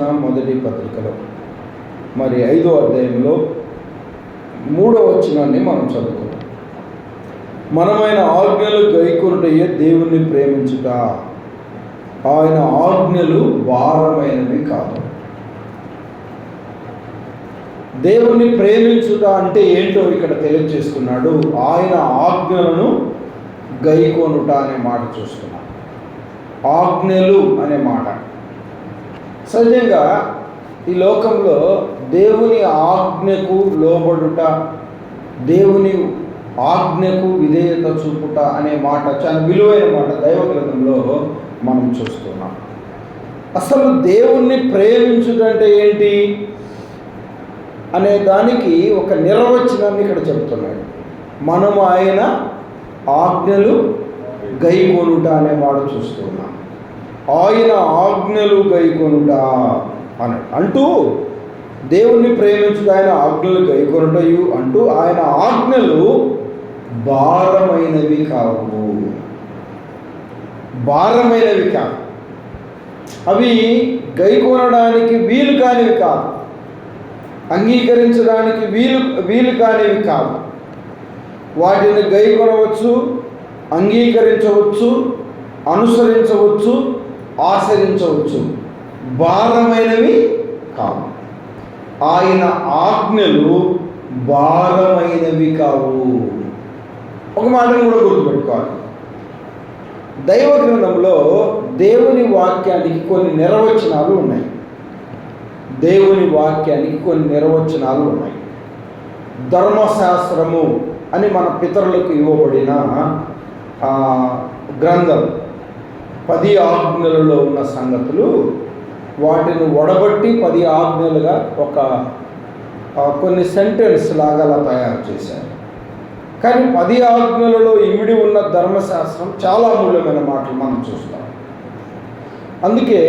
రాసిన మొదటి పత్రికలో మరి 5వ అధ్యాయంలో 3వ వచనాన్ని మనం చదువుకున్నాం. మనమైన ఆజ్ఞలు గైకొనుటయే దేవుణ్ణి ప్రేమించుట, ఆయన ఆజ్ఞలు భారమైనవి కాదు. దేవుణ్ణి ప్రేమించుట అంటే ఏంటో ఇక్కడ తెలియజేస్తున్నాడు. ఆయన ఆజ్ఞలను గైకొనుట అనే మాట చూస్తున్నాం. ఆజ్ఞలు అనే మాట సహజంగా ఈ లోకంలో దేవుని ఆజ్ఞకు లోబడుట, దేవుని ఆజ్ఞకు విధేయత చూపుట అనే మాట చాలా విలువైన మాట దైవ గ్రంథంలో మనం చూస్తున్నాం. అసలు దేవుణ్ణి ప్రేమించుటంటే ఏంటి అనే దానికి ఒక నిర్వచనాన్ని ఇక్కడ చెప్తున్నాడు. మనం ఆయన ఆజ్ఞలు గైకొనుట అనే మాట చూస్తున్నాం. ఆయన ఆజ్ఞలు గైకొనుట అని అంటూ దేవుణ్ణి ప్రేమించుట, ఆయన ఆజ్ఞలు గైకొనుటయు అంటూ ఆయన ఆజ్ఞలు భారమైనవి కావు. భారమైనవి కాదు, అవి గైకొనడానికి వీలు కానివి కాదు, అంగీకరించడానికి వీలు కానివి కాదు. వాటిని గైకొనవచ్చు, అంగీకరించవచ్చు, అనుసరించవచ్చు, ఆచరించవచ్చు, భారమైనవి కావు. ఆయన ఆజ్ఞలు భారమైనవి కావు. ఒక మాటను కూడా గుర్తుపెట్టుకోవాలి. దైవ గ్రంథంలో దేవుని వాక్యానికి కొన్ని నిర్వచనాలు ఉన్నాయి. దేవుని వాక్యానికి కొన్ని నిర్వచనాలు ఉన్నాయి. ధర్మశాస్త్రము అని మన పితరులకు ఇవ్వబడిన గ్రంథం 10 ఆజ్ఞలలో ఉన్న సంగతులు, వాటిని వడబట్టి 10 ఆజ్ఞలుగా కొన్ని సెంటెన్స్ లాగా అలా తయారు చేశారు. కానీ 10 ఆజ్ఞలలో ఇమిడి ఉన్న ధర్మశాస్త్రం చాలా అమూల్యమైన మాటలు మనం చూస్తాం. అందుకే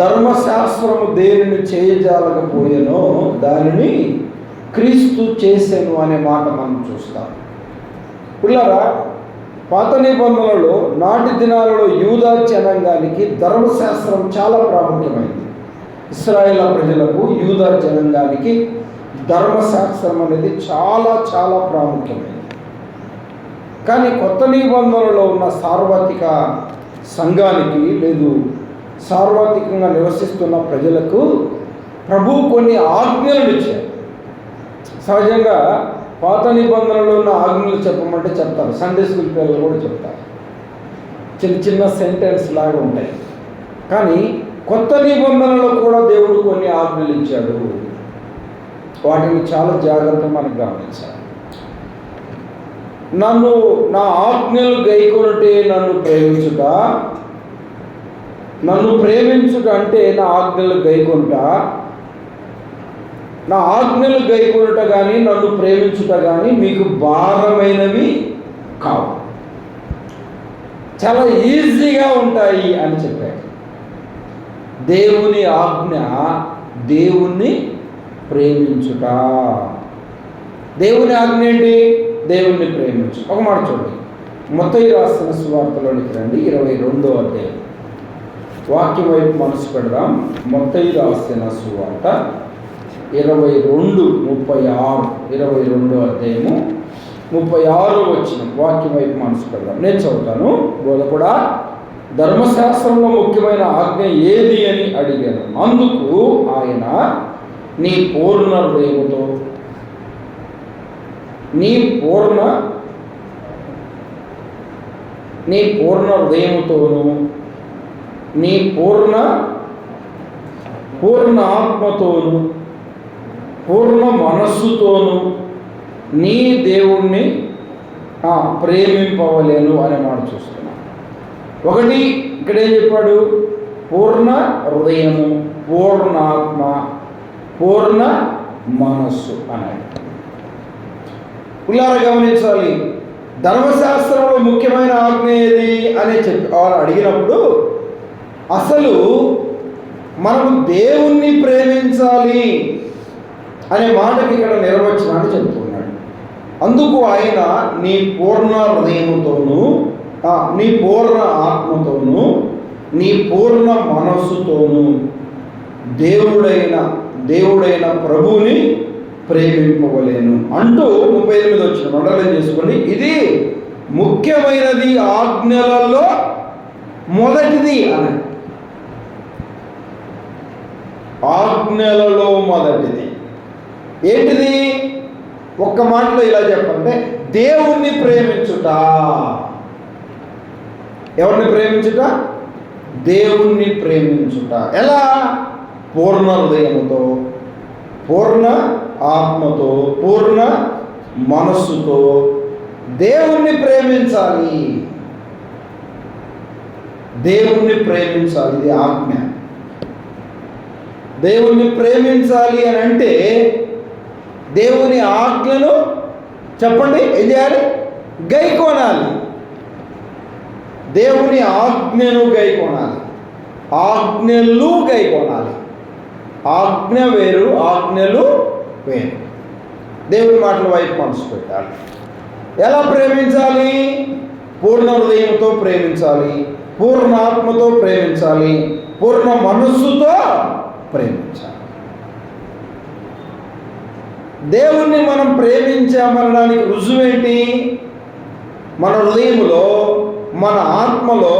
ధర్మశాస్త్రము దేనిని చేయజాలకపోయేనో దానిని క్రీస్తు చేసెను అనే మాట మనం చూస్తాం. పిల్లరా, పాత నిబంధనలలో నాటి దినాలలో యూదా జనాంగానికి ధర్మశాస్త్రం చాలా ప్రాముఖ్యమైంది. ఇశ్రాయేలు ప్రజలకు, యూదా జనాంగానికి ధర్మశాస్త్రం అనేది చాలా చాలా ప్రాముఖ్యమైనది. కానీ కొత్త నిబంధనలో ఉన్న సార్వత్రిక సంఘానికి, లేదు సార్వత్రికంగా నివసిస్తున్న ప్రజలకు ప్రభువు కొన్ని ఆజ్ఞలు ఇచ్చారు. సహజంగా పాత నిబంధనలో ఉన్న ఆజ్ఞలు చెప్పమంటే చెప్తారు, సండే స్కూల్ పిల్లలు కూడా చెప్తారు, చిన్న చిన్న సెంటెన్స్ లాగా ఉంటాయి. కానీ కొత్త నిబంధనలో కూడా దేవుడు కొన్ని ఆజ్ఞలు ఇచ్చాడు. వాటిని చాలా జాగ్రత్తగా మనకు గమనించాలి. నా ఆజ్ఞలు గైకొనుటే నన్ను ప్రేమించుట, నన్ను ప్రేమించుట అంటే నా ఆజ్ఞలు గైకొనుట, నా ఆజ్ఞలు గైకొనుట కానీ నన్ను ప్రేమించుట కానీ మీకు భారమైనవి కావు, చాలా ఈజీగా ఉంటాయి అని చెప్పాడు. దేవుని ఆజ్ఞ దేవుణ్ణి ప్రేమించుట. దేవుని ఆజ్ఞ ఏంటి? దేవుణ్ణి ప్రేమించు. ఒక మాట చూడండి, మత్తయి రాసిన సువార్తలోనికి రండి, 22వ అధ్యాయం. వాక్యం వైపు మనసు పెడదాం. మత్తయి రాసిన సువార్త 22:36 అధ్యాయము 36 వచనం. వాక్యం వైపు మనసు పెడదాం. నేను చదువుతాను. బోధకుడా, ధర్మశాస్త్రంలో ముఖ్యమైన ఆజ్ఞ ఏది అని అడిగాను. అందుకు ఆయన, నీ పూర్ణ హృదయముతో, నీ పూర్ణ హృదయముతోను, నీ పూర్ణ ఆత్మతోను, పూర్ణ మనస్సుతోను నీ దేవుణ్ణి ప్రేమింపవలేను అనే మాట చూస్తున్నాం. ఒకటి ఇక్కడ ఏం చెప్పాడు? పూర్ణ హృదయము, పూర్ణ ఆత్మ, పూర్ణ మనస్సు అన్నాడు. పిల్లలు గమనించాలి, ధర్మశాస్త్రంలో ముఖ్యమైన ఆజ్ఞ ఏది అని వాళ్ళు అడిగినప్పుడు అసలు మనము దేవుణ్ణి ప్రేమించాలి అనే మాటకి ఇక్కడ నిర్వచనాన్ని చెప్తున్నాడు. అందుకు ఆయన నీ పూర్ణ హృదయముతోనూ, నీ పూర్ణ ఆత్మతోనూ, నీ పూర్ణ మనస్సుతోనూ దేవుడైన ప్రభువుని ప్రేమింపవలేను అంటూ 38 వచ్చిన మండలం చేసుకోండి. ఇది ముఖ్యమైనది, ఆజ్ఞలలో మొదటిది అని. ఆజ్ఞలలో మొదటిది ఏంటిది? ఒక్క మాటలో ఇలా చెప్పంటే దేవుణ్ణి ప్రేమించుట. ఎవరిని ప్రేమించుట? దేవుణ్ణి ప్రేమించుట. ఎలా? పూర్ణ హృదయముతో, పూర్ణ ఆత్మతో, పూర్ణ మనస్సుతో దేవుణ్ణి ప్రేమించాలి. దేవుణ్ణి ప్రేమించాలి, ఇది ఆజ్ఞ. దేవుణ్ణి ప్రేమించాలి అని అంటే దేవుని ఆజ్ఞను చెప్పండి ఏం చేయాలి? గైకొనాలి. దేవుని ఆజ్ఞను గైకొనాలి, ఆజ్ఞలు గైకొనాలి. ఆజ్ఞ వేరు, ఆజ్ఞలు వేరు. దేవుని మాటల వైపు మనసు పెట్టాలి. ఎలా ప్రేమించాలి? పూర్ణ హృదయంతో ప్రేమించాలి, పూర్ణ ఆత్మతో ప్రేమించాలి, పూర్ణ మనస్సుతో ప్రేమించాలి. దేవుణ్ణి మనం ప్రేమించామనడానికి రుజువేంటి? మన హృదయములో, మన ఆత్మలో,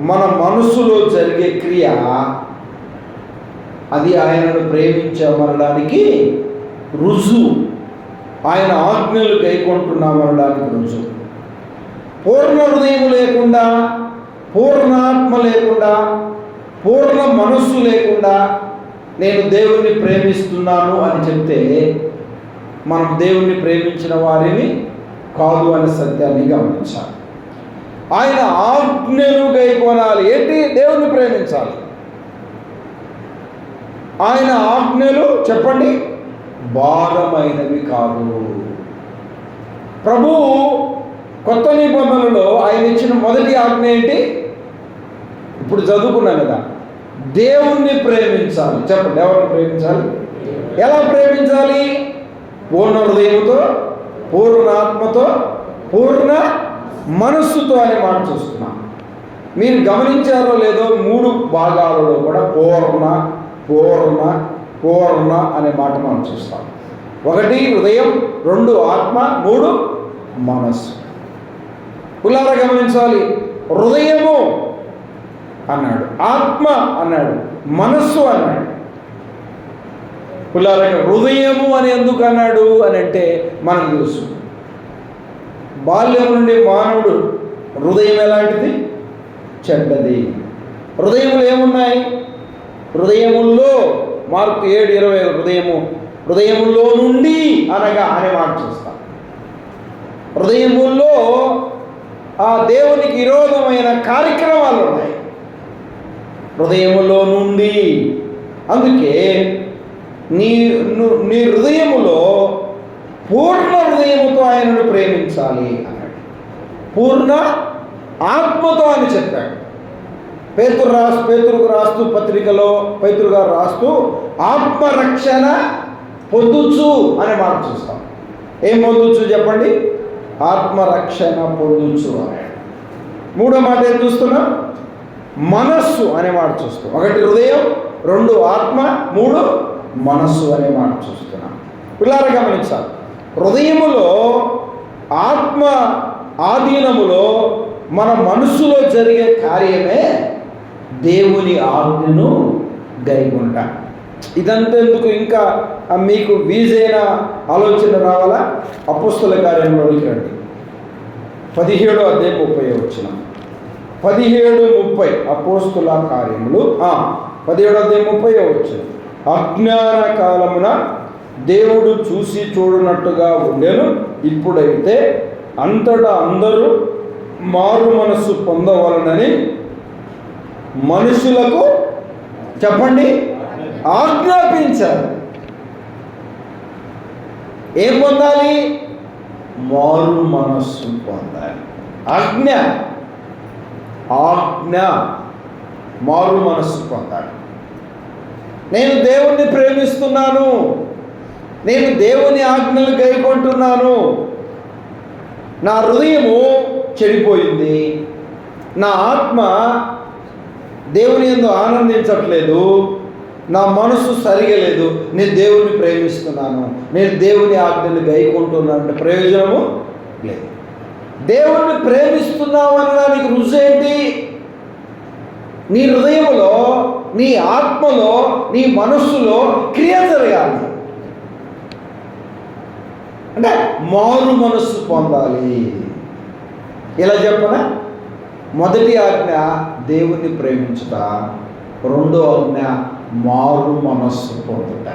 మన మనస్సులో జరిగే క్రియ, అది ఆయనను ప్రేమించామనడానికి రుజువు. ఆయన ఆజ్ఞలు గైకొంటున్నామనడానికి రుజువు. పూర్ణ హృదయం లేకుండా, పూర్ణాత్మ లేకుండా, పూర్ణ మనస్సు లేకుండా నేను దేవుణ్ణి ప్రేమిస్తున్నాను అని చెప్తే మనం దేవుణ్ణి ప్రేమించిన వారిని కాదు అనే సత్యాన్ని గమనించాలి. ఆయన ఆజ్ఞలు గైకొనాలి. ఏంటి? దేవుణ్ణి ప్రేమించాలి. ఆయన ఆజ్ఞలు చెప్పండి భారమైనవి కాదు. ప్రభువు కొత్త నిబంధనలో ఆయన ఇచ్చిన మొదటి ఆజ్ఞ ఏంటి? ఇప్పుడు చదువుకున్నాం కదా, దేవుణ్ణి ప్రేమించాలి. చెప్పండి, ఎవరిని ప్రేమించాలి? ఎలా ప్రేమించాలి? పూర్ణ హృదయంతో, పూర్ణ ఆత్మతో, పూర్ణ మనస్సుతో అనే మాట చూస్తున్నాం. మీరు గమనించారో లేదో 3 భాగాలలో కూడా పూర్ణ పూర్ణ పూర్ణ అనే మాట మనం చూస్తాం. 1 హృదయం, 2 ఆత్మ, 3 మనస్సు. పుల్లారా గమనించాలి. హృదయము అన్నాడు, ఆత్మ అన్నాడు, మనస్సు అన్నాడు. పుల్లారా హృదయము అని ఎందుకు అన్నాడు అని అంటే మనకు తెలుసు. బాల్యం నుండి మానవుడు హృదయం ఎలాంటిది? చెడ్డది. హృదయములు ఏమున్నాయి? హృదయముల్లో మార్కు 7:25 హృదయముల్లో నుండి అనగా అనే మాట చూస్తాం. హృదయముల్లో ఆ దేవునికి విరోధమైన కార్యక్రమాలు ఉన్నాయి. హృదయములో నుండి. అందుకే నీ హృదయములో పూర్ణ హృదయముతో ఆయనను ప్రేమించాలి అన్నాడు. పూర్ణ ఆత్మతో అని చెప్పాడు. పేతురుకు రాస్తూ పత్రికలో పేతురు గారు రాస్తూ ఆత్మరక్షణ పొందుచు అనే మాట చూస్తాం. ఏం పొందుచు చెప్పండి? ఆత్మరక్షణ పొందుచు అన్నాడు. 3వ మాట ఏం చూస్తున్నాం? మనస్సు అనే మాట చూస్తాం. 1 హృదయం, 2 ఆత్మ, 3 మనస్సు అనే మాట చూస్తున్నాం. పిల్లలు గమనించాలి. హృదయములో, ఆత్మ ఆధీనములో, మన మనస్సులో జరిగే కార్యమే దేవుని ఆజ్ఞను గైకొనుట. ఇదంతా ఎందుకు? ఇంకా మీకు వీజైన ఆలోచన రావాలా? అపోస్తల కార్యంలోనికి రండి. 17వ అధ్యాయం 30వ వచనం. 17:30 అపోస్తల కార్యములు 17వ అధ్యాయం 30వ వచనం. అజ్ఞాన కాలమున దేవుడు చూసి చూడనట్టుగా ఉండెను. ఇప్పుడైతే అంతటా అందరూ మారు మనస్సు పొందవలనని మనుషులకు చెప్పండి ఆజ్ఞాపించారు. ఏం పొందాలి? మారు మనస్సు పొందాలి. ఆజ్ఞ మారు మనస్సు పొందాలి. నేను దేవుణ్ణి ప్రేమిస్తున్నాను, నేను దేవుని ఆజ్ఞలు గైకొంటున్నాను, నా హృదయము చెడిపోయింది, నా ఆత్మ దేవుని యందు ఆనందించట్లేదు, నా మనసు సరిగా లేదు, నేను దేవుణ్ణి ప్రేమిస్తున్నాను, నేను దేవుని ఆజ్ఞని గైకుంటున్నాను అంటే ప్రయోజనము లేదు. దేవుణ్ణి ప్రేమిస్తున్నావు అనడానికి రుజువు ఏంటి? నీ హృదయంలో, నీ ఆత్మలో, నీ మనస్సులో క్రియ జరగాలి. అంటే మారు మనస్సు పొందాలి. ఇలా చెప్పనా? మొదటి ఆజ్ఞ దేవుణ్ణి ప్రేమించుట, రెండో ఆజ్ఞ మారు మనస్సు పొందుట.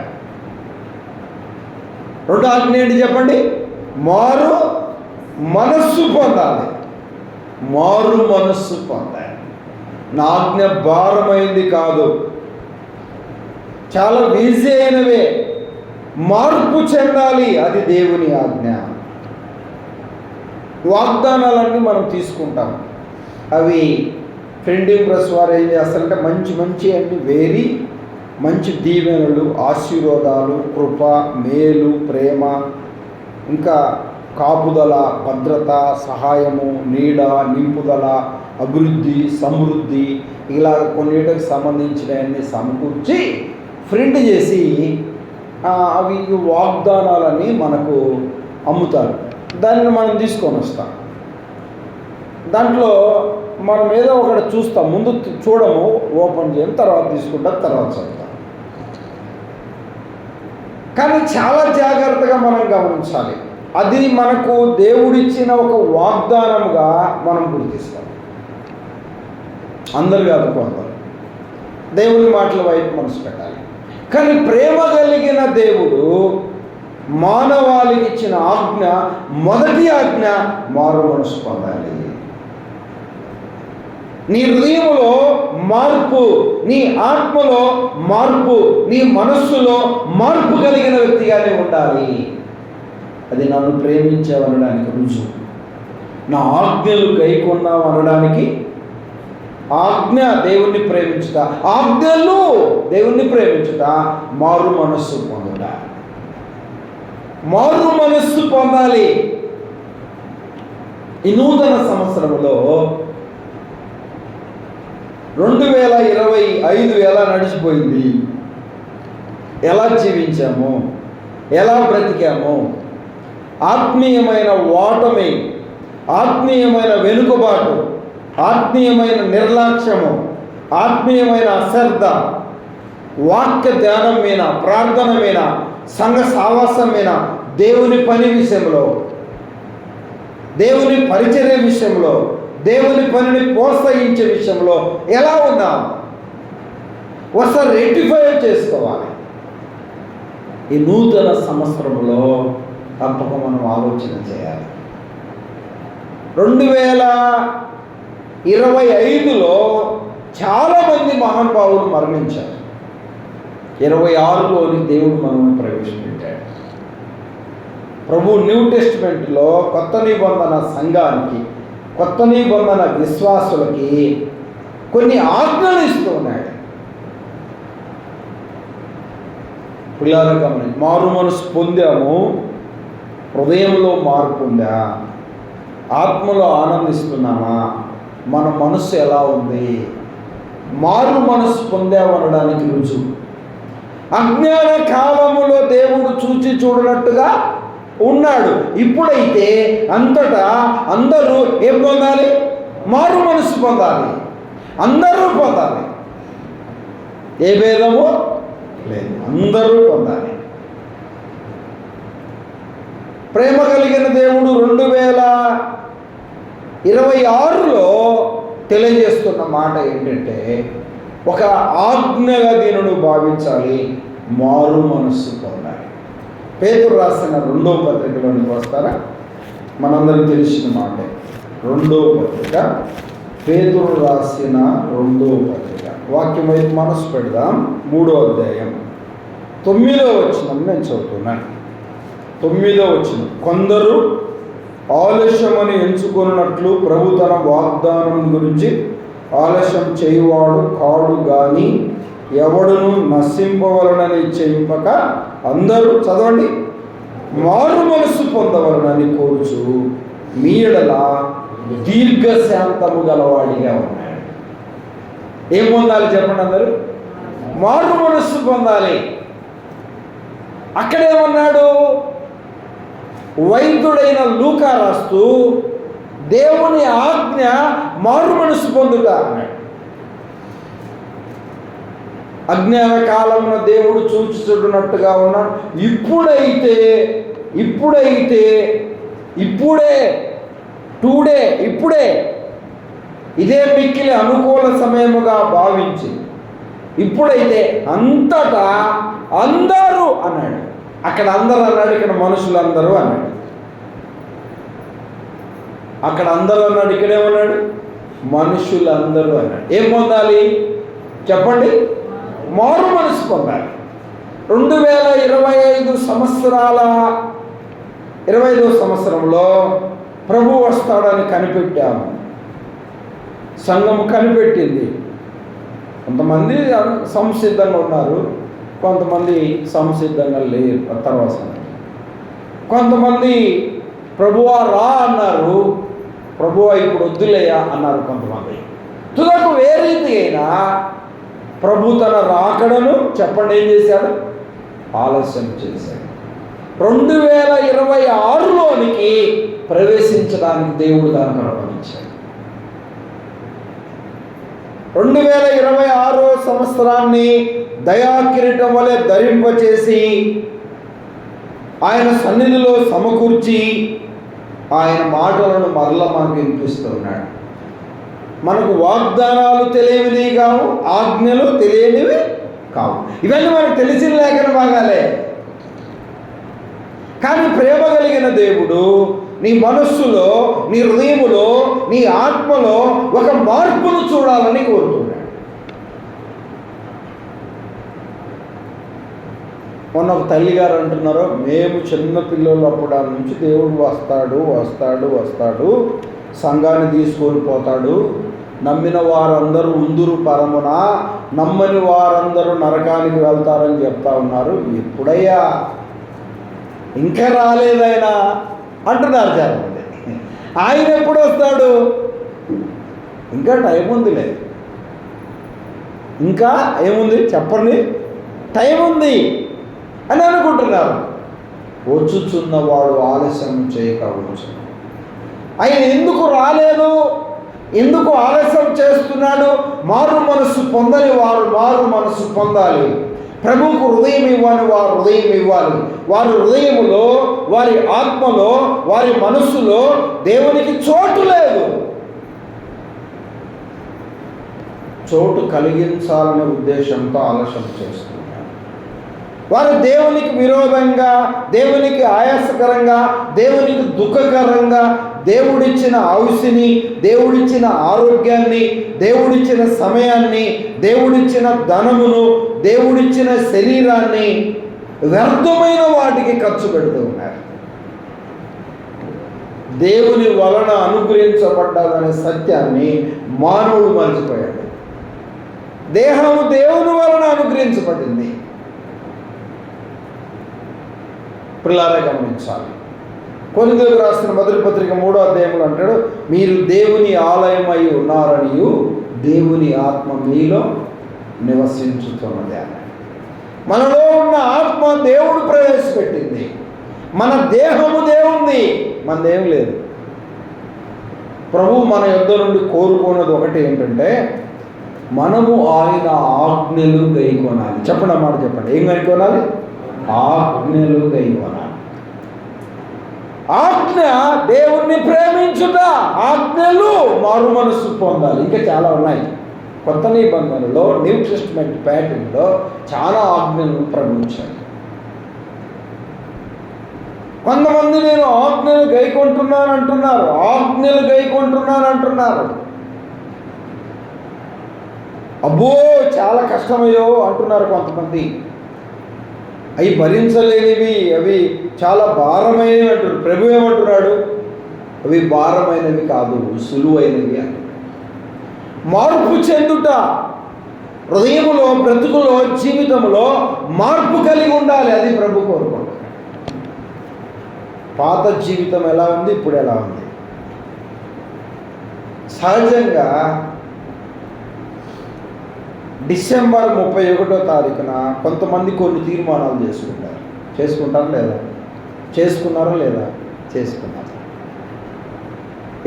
రెండో ఆజ్ఞ ఏంటి చెప్పండి? మారు మనస్సు పొందాలి. మారు మనస్సు పొందాలి. నా ఆజ్ఞ భారమైంది కాదు, చాలా ఈజీ అయినవే. మార్పు చెందాలి, అది దేవుని ఆజ్ఞ. వాగ్దానాలన్నీ మనం తీసుకుంటాం. అవి ప్రింటింగ్ ప్రెస్ వారు ఏం చేస్తారంటే మంచి మంచి అన్ని వేరి మంచి దీవెనలు, ఆశీర్వాదాలు, కృప, మేలు, ప్రేమ, ఇంకా కాపుదల, భద్రత, సహాయము, నీడ, నింపుదల, అభివృద్ధి, సమృద్ధి, ఇలా కొన్నిటికి సంబంధించినవన్నీ సమకూర్చి ప్రింట్ చేసి అవి వాగ్దానాలని మనకు అమ్ముతారు. దానిని మనం తీసుకొని వస్తాం. దాంట్లో మనం ఏదో ఒకటి చూస్తాం, ముందు చూడము, ఓపెన్ చేయము, తర్వాత తీసుకుంటాం, తర్వాత చదువుతాం. కానీ చాలా జాగ్రత్తగా మనం గమనించాలి. అది మనకు దేవుడిచ్చిన ఒక వాగ్దానముగా మనం గుర్తిస్తాం. అందరు కాదు, కొందరు దేవుని మాటల వైపు మనసు పెట్టాలి. కానీ ప్రేమ కలిగిన దేవుడు మానవాళికి ఇచ్చిన ఆజ్ఞ, మొదటి ఆజ్ఞ మారు మనసు పొందాలి. నీ హృదయంలో మార్పు, నీ ఆత్మలో మార్పు, నీ మనస్సులో మార్పు కలిగిన వ్యక్తిగానే ఉండాలి. అది నన్ను ప్రేమించావనడానికి రుజువు. నా ఆజ్ఞలు గైకొన్నావు అనడానికి ఆజ్ఞ దేవుణ్ణి ప్రేమించుట, ఆజ్ఞలు దేవుణ్ణి ప్రేమించుట, మారు మనస్సు పొందుట. మారు మనస్సు పొందాలి. ఈ నూతన సంవత్సరంలో 2025 ఎలా నడిచిపోయింది, ఎలా జీవించాము, ఎలా బ్రతికాము, ఆత్మీయమైన ఓటమి, ఆత్మీయమైన వెనుకబాటు, ఆత్మీయమైన నిర్లక్ష్యము, ఆత్మీయమైన అశ్రద్ధ, వాక్య ధ్యానం మీద, ప్రార్థన మీద, సంఘ సావాసం మీద, దేవుని పని విషయంలో, దేవుని పరిచర్య విషయంలో, దేవుని పనిని ప్రోత్సహించే విషయంలో ఎలా ఉన్నాం? ఒకసారి రెక్టిఫై చేసుకోవాలి. ఈ నూతన సంవత్సరంలో తప్పక మనం ఆలోచన చేయాలి. 2025లో చాలామంది మహానుభావులు మరణించారు. 26లోని దేవుడు మనల్ని ప్రవేశపెట్టాడు. ప్రభు న్యూ టెస్టిమెంట్లో కొత్త నిబంధన సంఘానికి, కొత్త నిబంధన విశ్వాసులకి కొన్ని ఆజ్ఞలు ఇస్తూ ఉన్నాడు. పిల్లల గమనించి, మారు మనసు పొందాము, హృదయంలో మార్పు ఉందా, ఆత్మలో ఆనందిస్తున్నామా, మన మనస్సు ఎలా ఉంది? మారు మనసు పొందామనడానికి రుజువు. అజ్ఞాన కాలములో దేవుడు చూచి చూడనట్టుగా ఉన్నాడు. ఇప్పుడైతే అంతటా అందరూ ఏం పొందాలి? మారు మనసు పొందాలి. అందరూ పొందాలి. ఏ భేదము లేదు, అందరూ పొందాలి. ప్రేమ కలిగిన దేవుడు 2026లో తెలియజేస్తున్న మాట ఏంటంటే, ఒక ఆజ్ఞగా దీనిని భావించాలి, మారు మనస్సు పొందాలి. పేతురు రాసిన 2వ పత్రికలోనికి వస్తారా? మనందరికి తెలిసిన మాటే. 2వ పత్రిక, పేతురు రాసిన 2వ పత్రిక, వాక్యం వైపు మనసు పెడదాం. 3వ అధ్యాయం 9వ వచనం నేను చదువుతున్నాను. 9వ వచనం, కొందరు ఆలస్యమని ఎంచుకున్నట్లు ప్రభు తన వాగ్దానం గురించి ఆలస్యం చేయువాడు కాడు గాని ఎవడును నశింపవలనని చేయింపక అందరూ, చదవండి, మారు మనస్సు పొందవలనని కోరుచు మీ ఎడల దీర్ఘశాంతము గలవాడిగా ఉన్నాడు. ఏం పొందాలి చెప్పండి అందరూ? మారు మనస్సు పొందాలి. అక్కడేమన్నాడు? వైద్యుడైన లూకా రాస్తూ దేవుని ఆజ్ఞ మారు మనస్సు పొందుట అన్నాడు. అజ్ఞాన కాలంలో దేవుడు చూచుచున్నట్టుగా ఉన్నాడు. ఇప్పుడే ఇదే మిక్కిలి అనుకూల సమయముగా భావించి ఇప్పుడైతే అంతటా అందరూ అన్నాడు. అక్కడ అందరూ అన్నాడు, ఇక్కడ మనుషులందరూ అన్నాడు. అక్కడ అందరూ అన్నాడు, ఇక్కడేమన్నాడు? మనుషులందరూ అన్నాడు. ఏం పొందాలి చెప్పండి? మారు మనసు పొందాలి. 2025 సంవత్సరాల 25వ సంవత్సరంలో ప్రభు వస్తాడని కనిపెట్టాము. సంఘము కనిపెట్టింది. కొంతమంది సంసిద్ధంగా ఉన్నారు, కొంతమంది సంసిద్ధంగా లేరు. తర్వాత కొంతమంది ప్రభువా రా అన్నారు, ప్రభువా ఇప్పుడు వద్దులేయా అన్నారు కొంతమంది. తుదకు ఏ రీతి అయినా ప్రభు తన రాకడను చెప్పండి ఏం చేశాడు? ఆలస్యం చేశాడు. 2026లోనికి ప్రవేశించడానికి దేవుడు దాన్ని అనుమతించాడు. 2026 సంవత్సరాన్ని దయాకిరీటం వలె ధరింపచేసి ఆయన సన్నిధిలో సమకూర్చి ఆయన మాటలను మరలా మనకు వినిపిస్తున్నాడు. మనకు వాగ్దానాలు తెలియనివి కావు, ఆజ్ఞలు తెలియనివి కావు. ఇవన్నీ మనకు తెలిసిన లేఖన భాగాలే. కానీ ప్రేమ కలిగిన దేవుడు నీ మనస్సులో, నీ హృదయములో, నీ ఆత్మలో ఒక మార్పును చూడాలని కోరుతున్నాడు. మొన్న ఒక తల్లిగారు అంటున్నారు, మేము చిన్న పిల్లలు అప్పుడు నుంచి దేవుడు వస్తాడు సంఘాన్ని తీసుకొని పోతాడు, నమ్మిన వారందరూ ఉందురు పరమున, నమ్మని వారందరూ నరకానికి వెళ్తారని చెప్తా ఉన్నారు. ఎప్పుడయ్యా? ఇంకా రాలేదైనా అంటున్నారు చాలామంది. ఆయన ఎప్పుడు వస్తాడు? ఇంకా టైం ఉందిలే. ఇంకా ఏముంది చెప్పండి? టైం ఉంది అని అనుకుంటున్నారు. వచ్చుచున్నవాడు ఆలస్యం చేయకపోవచ్చు. ఆయన ఎందుకు రాలేదు? ఎందుకు ఆలస్యం చేస్తున్నాడు? మారు మనస్సు పొందని వారు మారు మనస్సు పొందాలి. ప్రభువుకు హృదయం ఇవ్వని వారు హృదయం ఇవ్వాలి. వారి హృదయములో, వారి ఆత్మలో, వారి మనస్సులో దేవునికి చోటు లేదు. చోటు కలిగించాలనే ఉద్దేశంతో ఆలస్యం చేస్తున్నారు. వారు దేవునికి విరోధంగా, దేవునికి ఆయాసకరంగా, దేవునికి దుఃఖకరంగా దేవుడిచ్చిన ఆయుష్ని, దేవుడిచ్చిన ఆరోగ్యాన్ని, దేవుడిచ్చిన సమయాన్ని, దేవుడిచ్చిన ధనమును, దేవుడిచ్చిన శరీరాన్ని వ్యర్థమైన వాటికి ఖర్చు పెడుతూ ఉన్నారు. దేవుని వలన అనుగ్రహించబడ్డాదనే సత్యాన్ని మానవుడు మర్చిపోయాడు. దేహము దేవుని వలన అనుగ్రహించబడింది. పిల్లారా గమనించాలి. కొరింథీయులకు రాసిన మొదటి పత్రిక 3వ అధ్యాయంలో అంటాడు, మీరు దేవుని ఆలయమై ఉన్నారనియు దేవుని ఆత్మ మీలో నివసించుతున్నది అన్నాడు. మనలో ఉన్న ఆత్మ దేవుడు ప్రవేశపెట్టింది. మన దేహము దేవుంది, మనదేం లేదు. ప్రభు మన యొద్ద నుండి కోరుకున్నది ఒకటి ఏంటంటే, మనము ఆయన ఆజ్ఞలు గైకొనాలి. చెప్పండి అన్నమాట, చెప్పండి. ఏం గైకొనాలి? ఆజ్ఞలు గైకొనాలి. ఆజ్ఞ దేవుణ్ణి ప్రేమించుట, ఆజ్ఞలు మారు మనస్సు పొందాలి. ఇంకా చాలా ఉన్నాయి. కొత్త నిబంధనలో, న్యూ టెస్టిమెంట్ ప్యాటర్న్లో చాలా ఆజ్ఞలను ప్రకటించాలి. కొంతమంది నేను ఆజ్ఞలు గైకొంటున్నాను అంటున్నారు, ఆజ్ఞలు గైకొంటున్నాను అంటున్నారు. అబ్బో చాలా కష్టమయ్యో అంటున్నారు కొంతమంది. అవి భరించలేనివి, అవి చాలా భారమైనవి అంటున్నారు. ప్రభు ఏమంటున్నాడు? అవి భారమైనవి కాదు, సులువైనవి అని. మార్పు చెందుట, హృదయములో, బ్రతుకులో, జీవితంలో మార్పు కలిగి ఉండాలి. అది ప్రభు కోరుకుంటాడు. పాత జీవితం ఎలా ఉంది, ఇప్పుడు ఎలా ఉంది? సహజంగా డిసెంబర్ 31వ తారీఖున కొంతమంది కొన్ని తీర్మానాలు చేసుకుంటారా లేదా? చేసుకున్నారా లేదా? చేసుకున్నారు.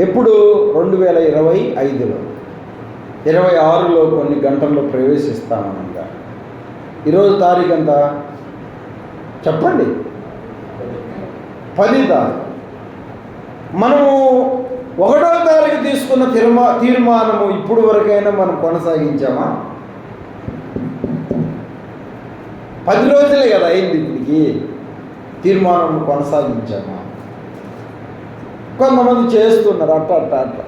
ఎప్పుడు? 2025లో 26లో కొన్ని గంటల్లో ప్రవేశిస్తామనగా ఈరోజు తారీఖు ఎంత చెప్పండి? 10 తారీఖు. మనము 1వ తారీఖు తీసుకున్న తీర్మానము ఇప్పుడు వరకైనా మనం కొనసాగించామా? 10 రోజులే కదా అయింది ఇప్పటికి. తీర్మానం కొనసాగించామా? కొంతమంది చేస్తున్నారు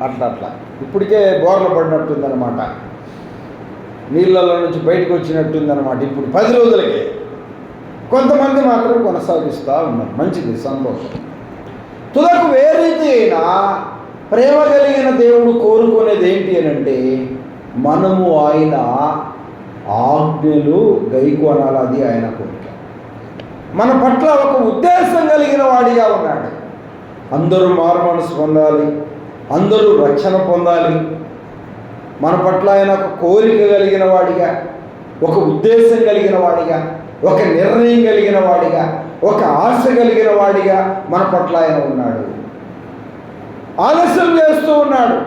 అట్లా ఇప్పటికే బోర్ల పడినట్టుందన్నమాట, నీళ్ళలో నుంచి బయటకు వచ్చినట్టుందన్నమాట ఇప్పుడు 10 రోజులకే. కొంతమంది మాత్రం కొనసాగిస్తూ ఉన్నారు. మంచిది, సంతోషం. తుదకు ఏ రీతి అయినా ప్రేమ కలిగిన దేవుడు కోరుకునేది ఏంటి అని అంటే మనము ఆయన ఆజ్ఞలు గైకొనాలి. అది ఆయన కోరిక. మన పట్ల ఒక ఉద్దేశం కలిగిన వాడిగా ఉన్నాడు. అందరూ మారు మనసు పొందాలి, అందరూ రక్షణ పొందాలి. మన పట్ల ఆయన ఒక కోరిక కలిగిన వాడిగా, ఒక ఉద్దేశం కలిగిన వాడిగా, ఒక నిర్ణయం కలిగిన వాడిగా, ఒక ఆశ కలిగిన వాడిగా మన పట్ల ఆయన ఉన్నాడు. ఆలస్యం చేస్తూ ఉన్నాడు.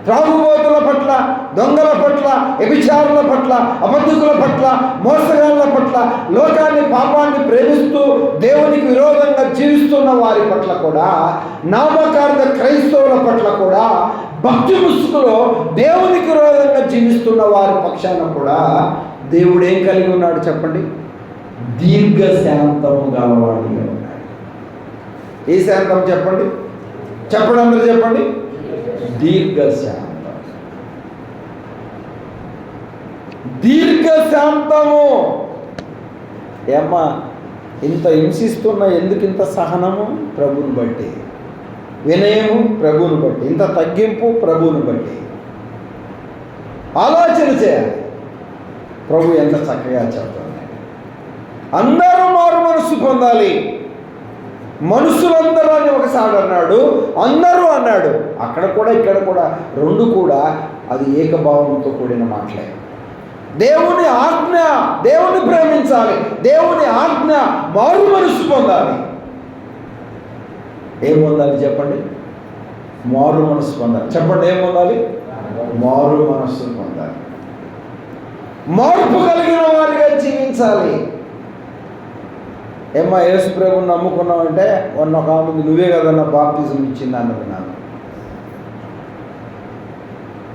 త్రాగుబోతుల పట్ల, దొంగల పట్ల, వ్యభిచారుల పట్ల, అబద్ధికుల పట్ల, మోసగాళ్ళ పట్ల, లోకాన్ని పాపాన్ని ప్రేమిస్తూ దేవునికి విరోధంగా జీవిస్తున్న వారి పట్ల కూడా, నామకార్థ క్రైస్తవుల పట్ల కూడా, భక్తి ముసుగులో దేవునికి విరోధంగా జీవిస్తున్న వారి పక్షాన కూడా దేవుడు ఏం కలిగి ఉన్నాడు చెప్పండి? దీర్ఘశాంతము గలవాడిగా ఉన్నాడు. ఏ శాంతం చెప్పండి? చెప్పండి, అందరూ చెప్పండి. దీర్ఘశాంతం. దీర్ఘశాంతము. ఏమ్మా ఇంత హింసిస్తున్న ఎందుకు ఇంత సహనము? ప్రభువుని బట్టి. వినయము ప్రభువుని బట్టి. ఇంత తగ్గింపు ప్రభువుని బట్టి. ఆలోచన చేయాలి. ప్రభు ఎంత చక్కగా చెప్తుంది. అందరూ మారు మనసు పొందాలి. మనుషులందరూ అని ఒకసారి అన్నాడు, అందరూ అన్నాడు. అక్కడ కూడా ఇక్కడ కూడా రెండు కూడా అది ఏకభావంతో కూడిన మాటలే. దేవుని ఆజ్ఞ, దేవుని ప్రేమించాలి. దేవుని ఆజ్ఞ మారు మనసు పొందాలి. ఏం పొందాలి చెప్పండి? మారు మనసు పొందాలి. చెప్పండి, ఏం పొందాలి? మారు మనస్సు పొందాలి. మార్పు కలిగిన వారిగా జీవించాలి. ఏమ్మా యేసు ప్రభువుని నమ్ముకున్నావంటే ఒక ఆమె నువ్వే కదన్నా బాప్తిజం ఇచ్చింది అన్నది. నాకు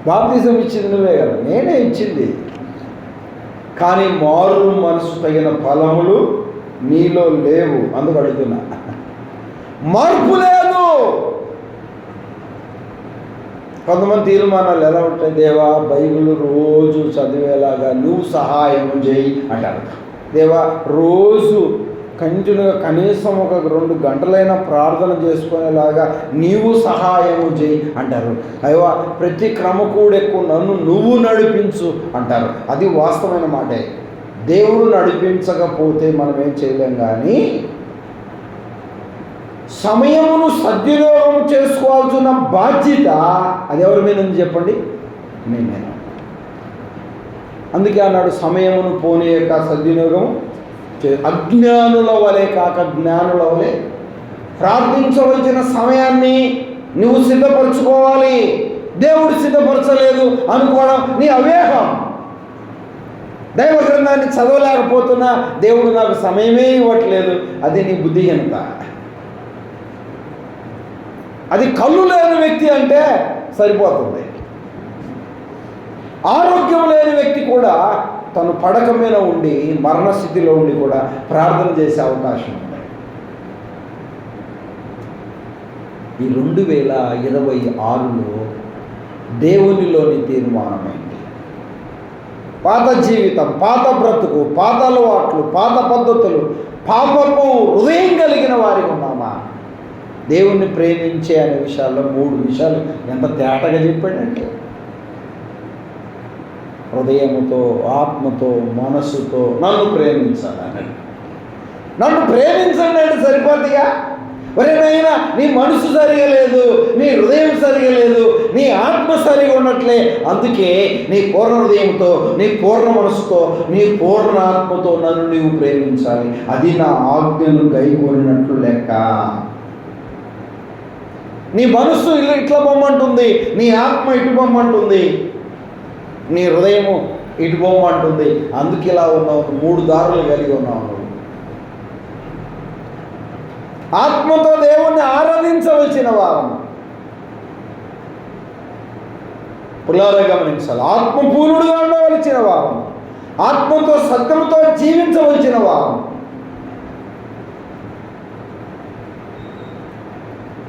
బాప్తిజం ఇచ్చింది నువ్వే కదా. నేనే ఇచ్చింది. కానీ మారు మనసు తగిన ఫలములు నీలో లేవు. అందుకు అడుగుతున్నా. మార్పు లేదు. కొంతమంది తీర్మానాలు ఎలా ఉంటాయి? దేవా బైబిల్ రోజు చదివేలాగా నువ్వు సహాయం చేయి అంటారు. దేవా రోజు కంటిన్యూగా కనీసం ఒక 2 గంటలైనా ప్రార్థన చేసుకునేలాగా నీవు సహాయము చేయి అంటారు. అయ్యా ప్రతి క్రమకూడెక్కు నన్ను నువ్వు నడిపించు అంటారు. అది వాస్తవమైన మాటే. దేవుడు నడిపించకపోతే మనం ఏం చేయలేం. కానీ సమయమును సద్వినియోగం చేసుకోవాల్సిన బాధ్యత అది ఎవరి మీద ఉంది చెప్పండి? మీ మీద. అందుకే అన్నాడు సమయమును పోనీయక సద్వినియోగం అజ్ఞానుల వలె కాక జ్ఞానుల వలె ప్రార్థించవలసిన సమయాన్ని నువ్వు సిద్ధపరచుకోవాలి. దేవుడు సిద్ధపరచలేదు అనుకోవడం నీ అవేహం. దైవ గ్రంథాన్ని చదవలేకపోతున్నా దేవుడు నాకు సమయమే ఇవ్వట్లేదు, అది నీ బుద్ధిహీనత. అది కళ్ళు లేని వ్యక్తి అంటే సరిపోతుంది. ఆరోగ్యం లేని వ్యక్తి కూడా తను పడక మీద ఉండి మరణస్థితిలో ఉండి కూడా ప్రార్థన చేసే అవకాశం ఉంది. ఈ 2026లో దేవునిలోని తీర్మానమైంది. పాత జీవితం, పాత బ్రతుకు, పాత అలవాట్లు, పాత పద్ధతులు, పాపపు హృదయం కలిగిన వారికి ఉన్నామా? దేవుణ్ణి ప్రేమించే అనే విషయాల్లో 3 విషయాలు ఎంత తేటగా చెప్పాడంటే, హృదయముతో, ఆత్మతో, మనస్సుతో నన్ను ప్రేమించాలని. నన్ను ప్రేమించండి అంటే సరిపోతుందిగా. ఒరేనైనా నీ మనసు సరిగా లేదు, నీ హృదయం సరిగా లేదు, నీ ఆత్మ సరిగా ఉన్నట్లే. అందుకే నీ పూర్ణ హృదయంతో, నీ పూర్ణ మనసుతో, నీ పూర్ణ ఆత్మతో నన్ను నీవు ప్రేమించాలి. అది నా ఆజ్ఞను గైకొనినట్లు లెక్క. నీ మనసు ఇట్లా బొమ్మంటుంది, నీ ఆత్మ ఇటు బొమ్మంటుంది, నీ హృదయము ఇటు బొమ్మంటుంది. అందుకే ఇలా ఉన్నావు, 3 దారులు కలిగి ఉన్నావు. ఆత్మతో దేవుణ్ణి ఆరాధించవలసిన వారం పుల్లారా గమనించాలి. ఆత్మపూర్ణుడుగా ఉండవలసిన వారం, ఆత్మతో సత్యముతో జీవించవలసిన వారం.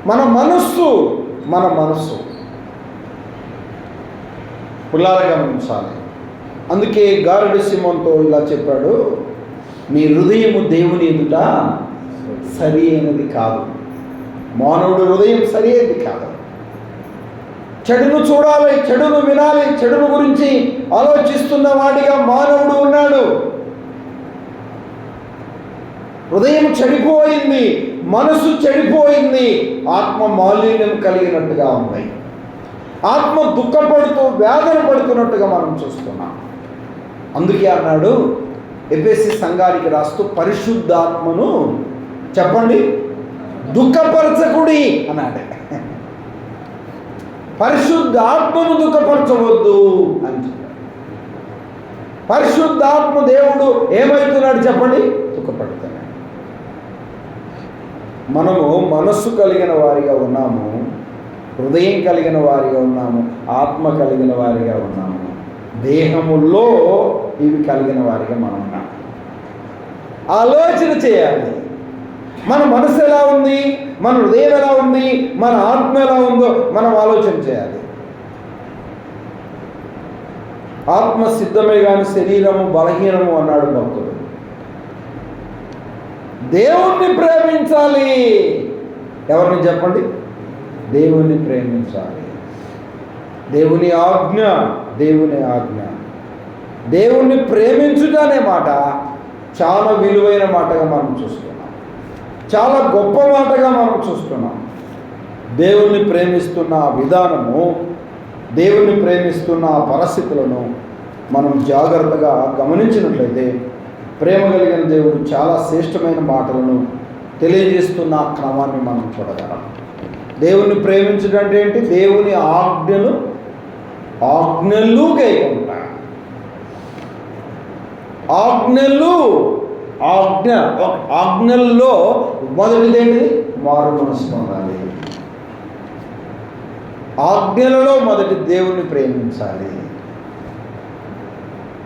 మన మనస్సు పుల్లారా గమనించాలి. అందుకే గారడి సిమోన్తో ఇలా చెప్పాడు, నీ హృదయము దేవుని ఎదుట సరి అయినది కాదు. మానవుడి హృదయం సరి అయినది కాదు. చెడును చూడాలి, చెడును వినాలి, చెడును గురించి ఆలోచిస్తున్న వాడిగా మానవుడు ఉన్నాడు. హృదయం చెడిపోయింది, మనసు చెడిపోయింది, ఆత్మ మాలిన్యం కలిగినట్టుగా ఉంది. ఆత్మ దుఃఖపడుతూ వేదన పడుతున్నట్టుగా మనం చూస్తున్నాం. అందుకే అన్నాడు ఎఫెసీ సంఘానికి రాస్తూ, పరిశుద్ధాత్మను చెప్పండి దుఃఖపరచకుడి అన్నాడు. పరిశుద్ధాత్మను దుఃఖపరచవద్దు అని చెప్పాడు. పరిశుద్ధాత్మ దేవుడు ఏమవుతున్నాడు చెప్పండి? దుఃఖపడుతున్నాడు. మనము మనస్సు కలిగిన వారిగా ఉన్నాము, హృదయం కలిగిన వారిగా ఉన్నాము, ఆత్మ కలిగిన వారిగా ఉన్నాము, దేహములో ఇవి కలిగిన వారిగా మనం ఉన్నాము. ఆలోచన చేయాలి. మన మనసు ఎలా ఉంది, మన హృదయం ఎలా ఉంది, మన ఆత్మ ఎలా ఉందో మనం ఆలోచన చేయాలి. ఆత్మ సిద్ధమే కానీ శరీరము బలహీనము అన్నాడు భక్తుడు. దేవుణ్ణి ప్రేమించాలి. ఎవరిని చెప్పండి? దేవుణ్ణి ప్రేమించాలి. దేవుని ఆజ్ఞ, దేవుని ఆజ్ఞ. దేవుణ్ణి ప్రేమించుట అనే మాట చాలా విలువైన మాటగా మనం చూస్తున్నాం, చాలా గొప్ప మాటగా మనం చూస్తున్నాం. దేవుణ్ణి ప్రేమిస్తున్న ఆ విధానము, దేవుణ్ణి ప్రేమిస్తున్న ఆ పరిస్థితులను మనం జాగ్రత్తగా గమనించినట్లయితే ప్రేమ కలిగిన దేవుడు చాలా శ్రేష్టమైన మాటలను తెలియజేస్తున్న ఆ క్రమాన్ని మనం చూడగలం. దేవుణ్ణి ప్రేమించడం అంటే ఏంటి? దేవుని ఆజ్ఞలు గైకొనుట. ఆజ్ఞల్లో మొదటిది ఏంటిది? మారు మనసు పొందాలి. ఆజ్ఞలలో మొదటి దేవుణ్ణి ప్రేమించాలి.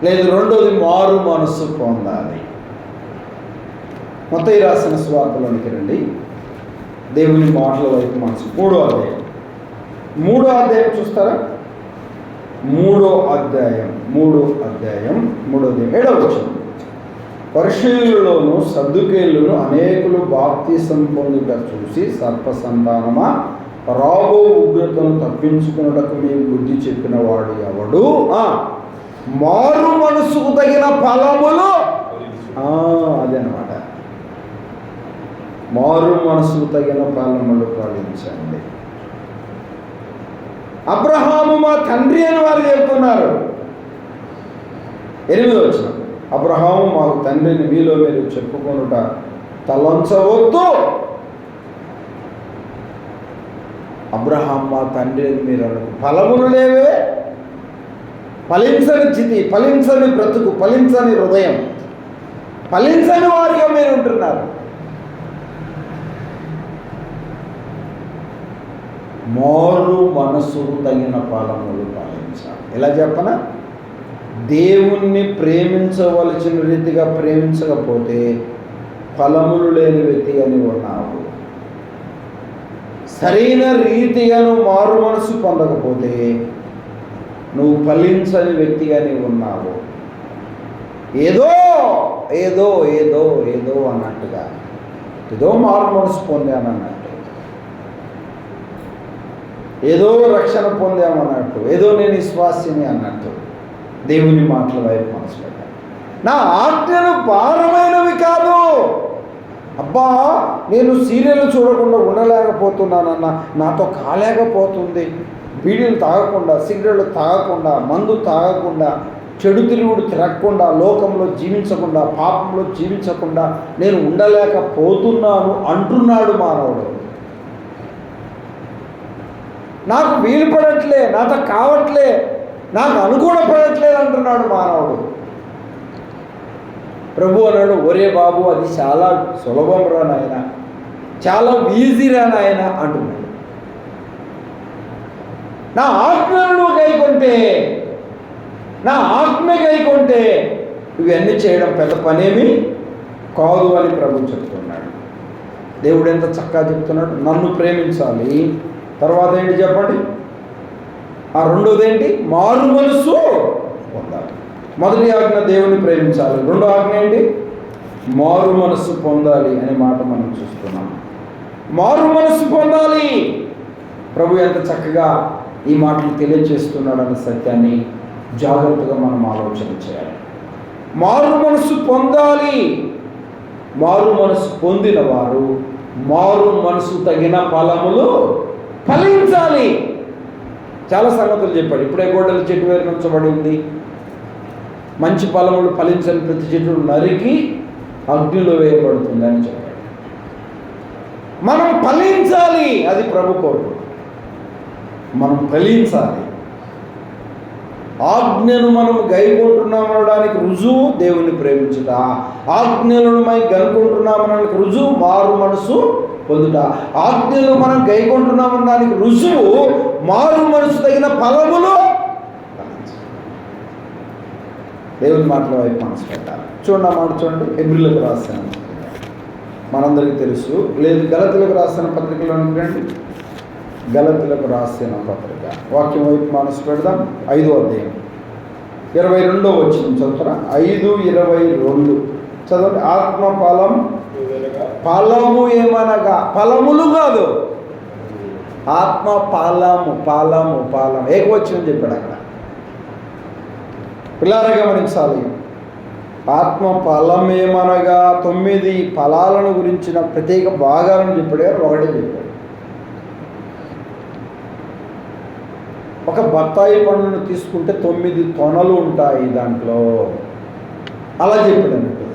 లేదు, రెండోది మారు మనస్సు పొందాలి. మత్తయి రాసిన సువార్తలోనికి రండి. దేవుని మాటల వైపు మనసు. 3వ అధ్యాయం. 3వ అధ్యాయం చూస్తారా? 3వ అధ్యాయం 7వ వచనం. పరిశీలులోను సద్దుకేయులను అనేకులు బాప్తిసం పొందుట చూసి, సర్ప సంతానమా, రాబో ఉగ్రతను తప్పించుకున్నటకు మేము బుద్ధి చెప్పిన వాడు ఎవడు? మారు మనసుకు తగిన ఫలములు. అదనమాట, మారు మనసుకు తగిన ఫలములు ఫలించండి. అబ్రహాము మా తండ్రి అని వారు చెప్తున్నారు. 8వ వచనం. అబ్రహాము మాకు తండ్రిని మీలో మీరు చెప్పుకొనుట తలంచవద్దు. అబ్రహాం మా తండ్రి అని మీరు అను. ఫలములు లేవే, ఫలించని స్థితి, ఫలించని బ్రతుకు, ఫలించని హృదయం, ఫలించని వారిగా మీరు ఉంటున్నారు. మారు మనసుకు తగిన ఫలములు ఫలించాలి. ఎలా చెప్పనా? దేవుణ్ణి ప్రేమించవలసిన రీతిగా ప్రేమించకపోతే ఫలములు లేని వ్యక్తిగా నీవు ఉన్నావు. సరైన రీతిగా నువ్వు మారు మనసు పొందకపోతే నువ్వు ఫలించని వ్యక్తిగా నీవు ఉన్నావు. ఏదో ఏదో ఏదో ఏదో అన్నట్టుగా, ఏదో మారు మనసు పొందామన్నట్టు, ఏదో రక్షణ పొందామన్నట్టు, ఏదో నేను విశ్వాసిని అన్నట్టు దేవుని మాటల వైపు మనసు పెట్టాలి. నా ఆజ్ఞలు భారమైనవి కాదు. అబ్బా నేను సీరియల్ చూడకుండా ఉండలేకపోతున్నానన్న, నాతో కాలేకపోతుంది. బీడీలు తాగకుండా, సిగరెట్లు తాగకుండా, మందు తాగకుండా, చెడు తిరుగుడు తిరగకుండా, లోకంలో జీవించకుండా, పాపంలో జీవించకుండా నేను ఉండలేకపోతున్నాను అంటున్నాడు మానవుడు. నాకు వీలు పడట్లే, నాతో కావట్లే, నాకు అనుకూలపడట్లేదు అంటున్నాడు మానవుడు. ప్రభు అన్నాడు, ఒరే బాబు అది చాలా సులభం రా నాయన, చాలా ఈజీ రా నాయన అంటున్నాడు. నా ఆజ్ఞలను గైకొంటే, నా ఆజ్ఞ గైకొంటే ఇవన్నీ చేయడం పెద్ద పనేమి కాదు అని ప్రభు చెప్తున్నాడు. దేవుడు ఎంత చక్కగా చెప్తున్నాడు, నన్ను ప్రేమించాలి. తర్వాత ఏంటి చెప్పండి, ఆ రెండోది ఏంటి, మారు మనసు పొందాలి. మొదటి ఆజ్ఞ దేవుని ప్రేమించాలి, రెండో ఆజ్ఞ ఏంటి, మారు మనసు పొందాలి అనే మాట మనం చూస్తున్నాం. మారు మనసు పొందాలి. ప్రభు ఎంత చక్కగా ఈ మాటలు తెలియజేస్తున్నాడు అన్న సత్యాన్ని జాగ్రత్తగా మనం ఆలోచన చేయాలి. మారు మనసు పొందాలి. మారు మనసు పొందిన వారు మారు మనసు తగిన ఫలములు ఫలించాలి. చాలా సంగతులు చెప్పాడు. ఇప్పుడే గోడల చెట్టు వేరు నుంచబడి ఉంది, మంచి ఫలములు ఫలించని ప్రతి చెట్టు నరికి అగ్నిలో వేయబడుతుంది అని చెప్పాడు. మనం ఫలించాలి, అది ప్రభు కోరు. మనం ఫలించాలి. ఆజ్ఞను మనం గైకొంటున్నామనడానికి రుజువు దేవుని ప్రేమించుట, ఆజ్ఞలను మనం గనుకుంటున్నామనడానికి రుజువు మారు మనసు పొందుట. ఆజ్ఞలు మనం గైకొంటున్నామనడానికి రుజువు మారు మనసు తగిన ఫలములు. దేవుని మాటల వైపు మనసు పెట్టాలి. చూడండి ఆ మాట చూడండి, హెబ్రీయులకు రాసిన మనందరికీ తెలుసు, లేదు గలతీయులకు రాసిన పత్రికలోనికి రండి. గలతీయులకు రాసిన పత్రిక వాక్యం వైపు మనసు పెడదాం. 5వ అధ్యాయం 22వ వచనం చదువుతారా? 5:22 చదవండి. ఆత్మ ఫలం, ఫలము ఏమనగా, ఫలములు కాదు, ఆత్మ ఫలము, ఫలము ఫలం ఏకవచనం చెప్పాడు అక్కడ. పిల్లారా గమనించాలి, ఆత్మ ఫలం ఏమనగా 9 ఫలాలను గురించిన ప్రత్యేక భాగాలను చెప్పాడు గారు, ఒకటే చెప్పాడు. ఒక బత్తాయి పండును తీసుకుంటే 9 తొనలు ఉంటాయి దాంట్లో, అలా చెప్పాడు అన్నట్టు.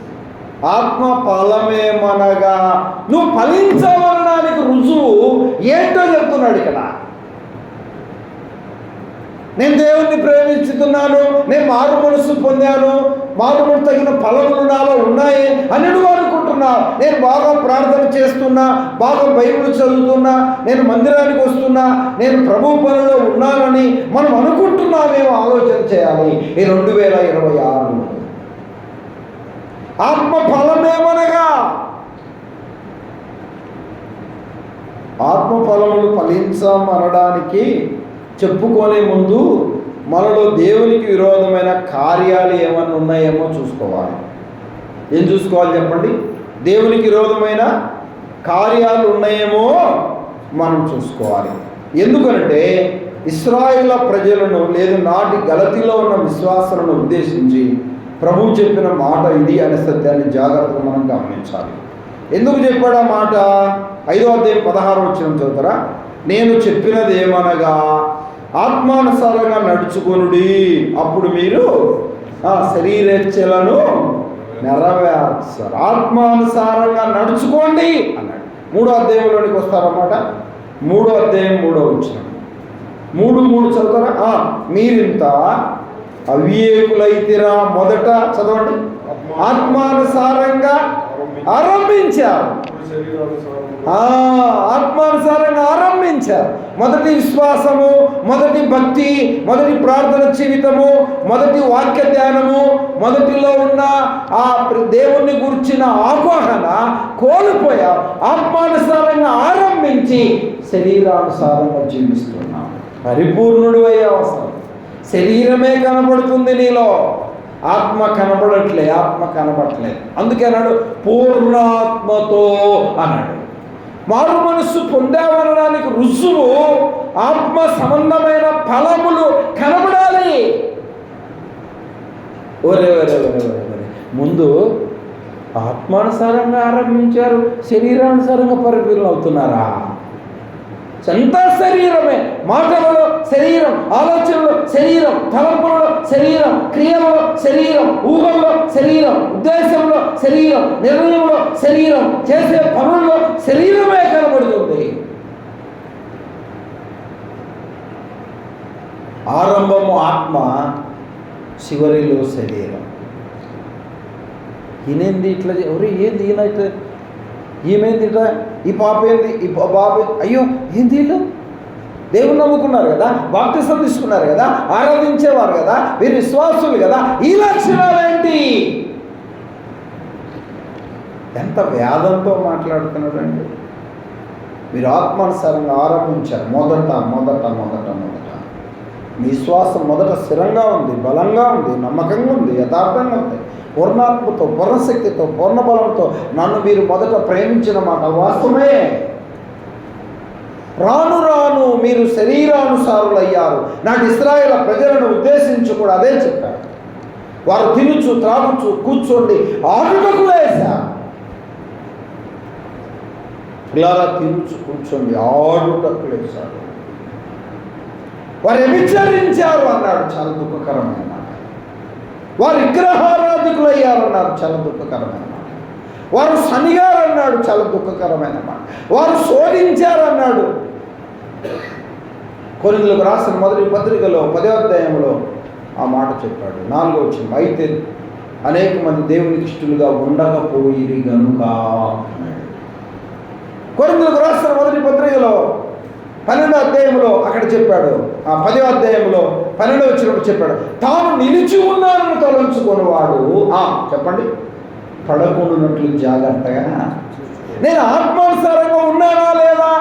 ఆత్మ ఫలమేమనగా నువ్వు ఫలించవలడానికి రుజువు ఏంటో చెప్తున్నాడు ఇక్కడ. నేను దేవుణ్ణి ప్రేమించుతున్నాను, నేను మారు మనసు పొందాను, మారు మనసు తగిన ఫలములు నాలో ఉన్నాయి అని నువ్వు అనుకుంటున్నావు. నేను బాగా ప్రార్థన చేస్తున్నా, బాగా బైబిల్ చదువుతున్నా, నేను మందిరానికి వస్తున్నా, నేను ప్రభు పనిలో ఉన్నానని మనం అనుకుంటున్నామేమో ఆలోచన చేయాలి. ఈ 2026 ఆత్మ ఫలమేమనగా, ఆత్మ ఫలములు ఫలించమనడానికి చెప్పుకునే ముందు మనలో దేవునికి విరోధమైన కార్యాలు ఏమన్నా ఉన్నాయేమో చూసుకోవాలి. ఏం చూసుకోవాలి చెప్పండి? దేవునికి విరోధమైన కార్యాలు ఉన్నాయేమో మనం చూసుకోవాలి. ఎందుకంటే ఇశ్రాయేలు ప్రజలను, లేదు నాటి గలతీలో ఉన్న విశ్వాసాలను ఉద్దేశించి ప్రభువు చెప్పిన మాట ఇది అనే సత్యాన్ని జాగ్రత్తగా మనం గమనించాలి. ఎందుకు చెప్పాడు ఆ మాట? 5వ అధ్యాయం 16వ వచనం చదువుతారా? నేను చెప్పినది ఏమనగా ఆత్మానుసారంగా నడుచుకొనుడి, అప్పుడు మీరు శరీరేచ్ఛలను నెరవేర్చారు. ఆత్మానుసారంగా నడుచుకోండి అన్నాడు. 3వ అధ్యాయంలోనికి వస్తారన్నమాట. 3వ అధ్యాయం 3వ వచనం 3:3 చదువుతారా? మీరింత అవివేకులైతిరా, మొదట చదవండి, ఆత్మానుసారంగా ఆరంభించారు. ఆత్మానుసారంగా ఆరంభించారు. మొదటి విశ్వాసము, మొదటి భక్తి, మొదటి ప్రార్థన జీవితము, మొదటి వాక్య ధ్యానము, మొదటిలో ఉన్న ఆ దేవుణ్ణి గురించిన ఆహ్వాన కోల్పోయాం. ఆత్మానుసారంగా ఆరంభించి శరీరానుసారంగా జీవిస్తున్నాం. పరిపూర్ణుడు అయ్యే అవసరం. శరీరమే కనబడుతుంది నీలో, ఆత్మ కనబడట్లే, ఆత్మ కనబడట్లేదు. అందుకే అన్నాడు పూర్ణాత్మతో అన్నాడు. మారు మనస్సు పొందామనడానికి రుజువు ఆత్మ సంబంధమైన ఫలములు కనబడాలి. ఒరే ఒరే ఒరే ఒరే ముందు ఆత్మ ఆత్మానుసారంగా ఆరంభించారు, శరీరానుసారంగా పరిపూర్ణ అవుతున్నారా? అంతా శరీరమే. మాటలలో శరీరం, ఆలోచనలో శరీరం, తలంపులలో శరీరం, క్రియలలో శరీరం, ఊహల్లో శరీరం, ఉద్దేశంలో శరీరం, నిర్ణయంలో శరీరం, చేసే పనుల్లో శరీరమే కనబడుతుంది. ఆరంభము ఆత్మ, చివరిలో శరీరం. ఈయనేంది ఇట్లా, ఎవరు ఏంది ఈయనైతే, ఈమెంది ఇట్లా, ఈ పాప ఏంది, ఈ బాబు, అయ్యో ఏంది వీళ్ళు దేవుని నమ్ముకున్నారు కదా, బాప్తిసం తీసుకున్నారు కదా, ఆరాధించేవారు కదా, వీరు విశ్వాసులు కదా, ఈ లక్షణాలు ఏంటి? ఎంత వేదంతో మాట్లాడుతున్నాడండి. మీరు ఆత్మానుసారంగా ఆరంభించారు. మొదట మీ విశ్వాసం మొదట స్థిరంగా ఉంది, బలంగా ఉంది, నమ్మకంగా ఉంది, యథార్థంగా ఉంది. పూర్ణాత్మతో, పూర్ణశక్తితో, పూర్ణ బలంతో నన్ను మీరు మొదట ప్రేమించిన మాట వాస్తవమే. రాను రాను మీరు శరీరానుసారులయ్యారు. నాటి ఇశ్రాయేలు ప్రజలను ఉద్దేశించి కూడా అదే చెప్పారు. వారు తినుచు, త్రాగుచు, కూర్చోండి ఆడుటకు వేశారు. పిల్లల తినుచు, కూర్చోండి ఆడుటకు వేశారు. వారు వ్యభిచరించారు అన్నాడు, చాలా దుఃఖకరమైన మాట. వారు విగ్రహారాధికులు అయ్యారు అన్నారు, చాలా దుఃఖకరమైన మాట. వారు శనిగారు అన్నాడు, చాలా దుఃఖకరమైన మాట. వారు శోధించారు అన్నాడు. కొరింథీయులకు రాసిన మొదటి పత్రికలో 10వ అధ్యాయంలో ఆ మాట చెప్పాడు. 4వ వచనం, అయితే అనేక మంది దేవునికి ఇష్టలుగా ఉండకపోయిరి గనుక. కొరింథీయులకు రాసిన మొదటి పత్రికలో 12వ అధ్యాయంలో అక్కడ చెప్పాడు. ఆ 10వ అధ్యాయంలో 12వ వచనంలో చెప్పాడు, తాను నిలిచి ఉన్నానని తలంచుకునేవాడు చెప్పండి పడకుండానట్లు జాగ్రత్తగా. నేను ఆత్మానుసారంగా ఉన్నానా లేదా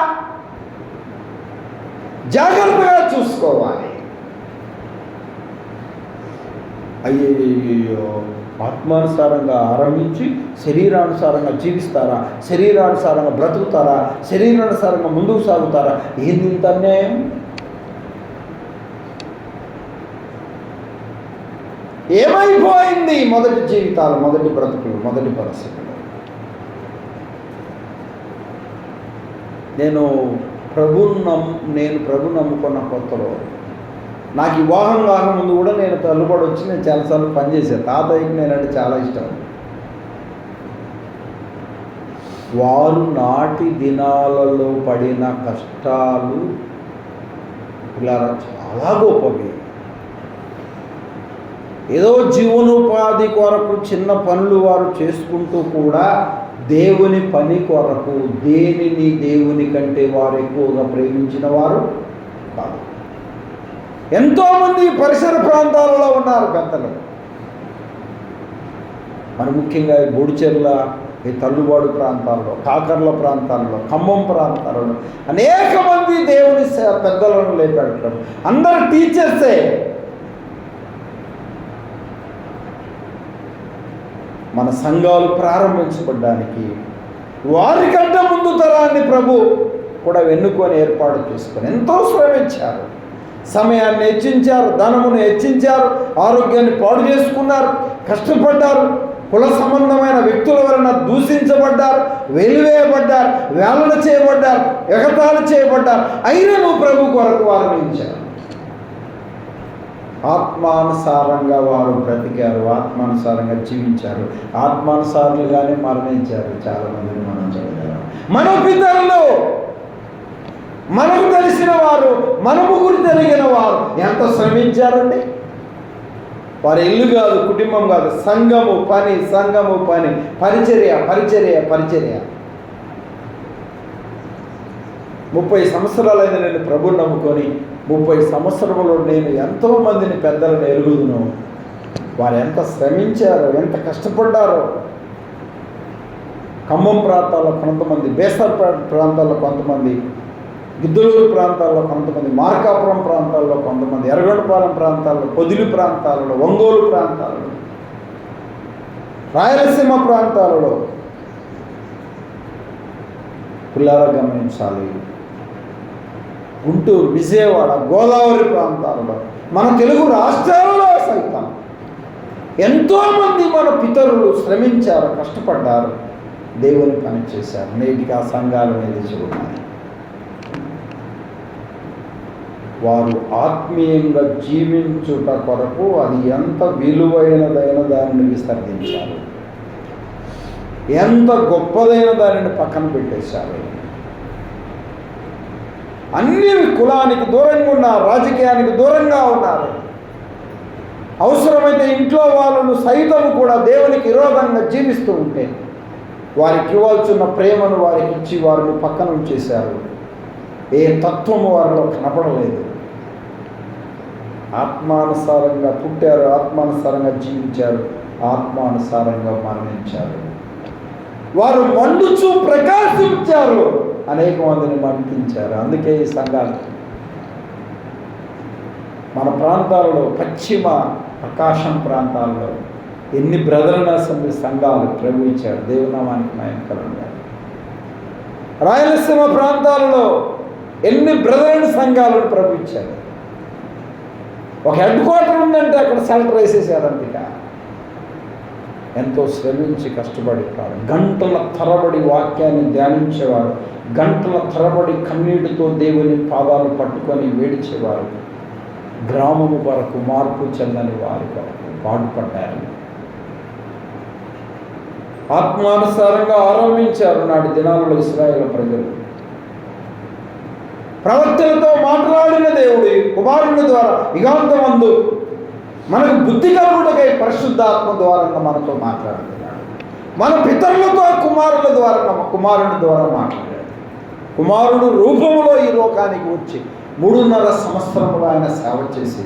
జాగ్రత్తగా చూసుకోవాలి. అయ్యో, ఆత్మానుసారంగా ఆరంభించి శరీరానుసారంగా జీవిస్తారా, శరీరానుసారంగా బ్రతుకుతారా, శరీరానుసారంగా ముందుకు సాగుతారా? ఏంది ఇంత అన్యాయం? ఏమైపోయింది మొదటి జీవితాలు, మొదటి బ్రతుకులు, మొదటి పరిస్థితులు? నేను ప్రభు నమ్ముకున్న కొత్తలో నాకు వివాహం కాకముందు కూడా నేను తల్లుబడి వచ్చి నేను చాలాసార్లు పనిచేశాను. తాతయ్యకి నేనంటే చాలా ఇష్టం. వారు నాటి దినాలలో పడిన కష్టాలు ఇలా చాలా గొప్పవి. ఏదో జీవనోపాధి కొరకు చిన్న పనులు వారు చేసుకుంటూ కూడా దేవుని పని కొరకు దేవుని కంటే వారు ఎక్కువగా ప్రేమించిన వారు కాదు. ఎంతోమంది పరిసర ప్రాంతాలలో ఉన్నారు పెద్దలు. మరి ముఖ్యంగా ఈ బోడిచెర్ల, ఈ తల్లుబాడు ప్రాంతాల్లో, కాకర్ల ప్రాంతాల్లో, ఖమ్మం ప్రాంతాలలో అనేక మంది దేవుని పెద్దలను లేపాడు. అందరు టీచర్సే. మన సంఘాలు ప్రారంభించబడ్డానికి వారికంటే ముందు తరాన్ని ప్రభు కూడా ఎన్నుకొని ఏర్పాటు చేసుకొని ఎంతో శ్రమించారు. సమయాన్ని హెచ్చించారు, ధనమును హెచ్చించారు, ఆరోగ్యాన్ని పాడు చేసుకున్నారు, కష్టపడ్డారు. కుల సంబంధమైన వ్యక్తుల వలన దూషించబడ్డారు, వెలివేయబడ్డారు, వేలన చేయబడ్డారు, ఎగతాళి చేయబడ్డారు. అయినను ప్రభు కొరకు వారిని ఇచ్చారు. ఆత్మానుసారంగా వారు బ్రతికారు, ఆత్మానుసారంగా జీవించారు, ఆత్మానుసారులుగానే మరణించారు. చాలా మందిని మనం చదివాం. మన పితరులు, మనకు తెలిసిన వారు, మన ముగ్గురు తెలిగిన వారు ఎంత శ్రమించారండి. వారి ఇల్లు కాదు, కుటుంబం కాదు, సంఘము పని, పరిచర్య. 30 సంవత్సరాలైన నేను ప్రభుని నమ్ముకొని 30 సంవత్సరంలో నేను ఎంతోమందిని పెద్దలను ఎరుగుదును. వారు ఎంత శ్రమించారో, ఎంత కష్టపడ్డారో. ఖమ్మం ప్రాంతాల్లో కొంతమంది, బేసర్పేట ప్రాంతాల్లో కొంతమంది, గిద్దలూరు ప్రాంతాల్లో కొంతమంది, మార్కాపురం ప్రాంతాల్లో కొంతమంది, ఎర్రగొండపాలెం ప్రాంతాల్లో, పొదిలి ప్రాంతాలలో, ఒంగోలు ప్రాంతాలలో, రాయలసీమ ప్రాంతాలలో పిల్లలు గమనించాలి. గుంటూరు, విజయవాడ, గోదావరి ప్రాంతాలలో, మన తెలుగు రాష్ట్రాలలో సైతం ఎంతోమంది మన పితరులు శ్రమించారు, కష్టపడ్డారు, దేవుని పని చేశారు. నేటికి ఆ సంఘాలు నిలిచి ఉన్నాయి. వారు ఆత్మీయంగా జీవించుట కొరకు అది ఎంత విలువైనదైన దానిని విసర్జించారు, ఎంత గొప్పదైన దానిని పక్కన పెట్టేశారు. అన్ని కులానికి దూరంగా ఉన్నారు, రాజకీయానికి దూరంగా ఉన్నారు. అవసరమైతే ఇంట్లో వాళ్ళను సైతం కూడా దేవునికి విరోధంగా జీవిస్తూ ఉంటే వారికి ఇవ్వాల్సిన ప్రేమను వారికి ఇచ్చి వారిని పక్కన ఉంచేశారు. ఏ తత్వము వారిలో కనపడలేదు. ఆత్మానుసారంగా పుట్టారు, ఆత్మానుసారంగా జీవించారు, ఆత్మానుసారంగా మరణించారు. వారు మండుచూ ప్రకాశించారు, అనేక మందిని మండించారు. అందుకే ఈ సంఘాలు మన ప్రాంతాలలో, పశ్చిమ ప్రకాశం ప్రాంతాల్లో ఎన్ని బ్రదరన్ అసెంబ్లీ సంఘాలు ప్రభు ఇచ్చారు. దేవునామానికి మహిమ. రాయలసీమ ప్రాంతాలలో ఎన్ని బ్రదరన్ సంఘాలను ప్రభు ఇచ్చారు. ఒక హెడ్ క్వార్టర్ ఉందంటే అక్కడ సెంటర్ వేసేసారు. అంతగా ఎంతో శ్రమించి కష్టపడేవారు, గంటల తరబడి వాక్యాన్ని ధ్యానించేవారు, గంటల తరబడి కన్నీటితో దేవుని పాదాలు పట్టుకొని వేడిచేవారు. గ్రామము వరకు మార్పు చెందని వారి కొరకు పాటుపడ్డారు. ఆత్మానుసారంగా ఆరంభించారు నాటి దినాలలో ఇశ్రాయేలు ప్రజలు. ప్రవక్తలతో మాట్లాడిన దేవుడి కుమారుని ద్వారా యుగాంతమందు మనకు బుద్ధి కలుగుటకై పరిశుద్ధాత్మ ద్వారా మనతో మాట్లాడుతున్నాడు. మన పితరులతో కుమారుల ద్వారా, కుమారుని ద్వారా మాట్లాడాడు. కుమారుడు రూపంలో ఈ లోకానికి వచ్చి 3.5 సంవత్సరములు ఆయన సేవ చేసి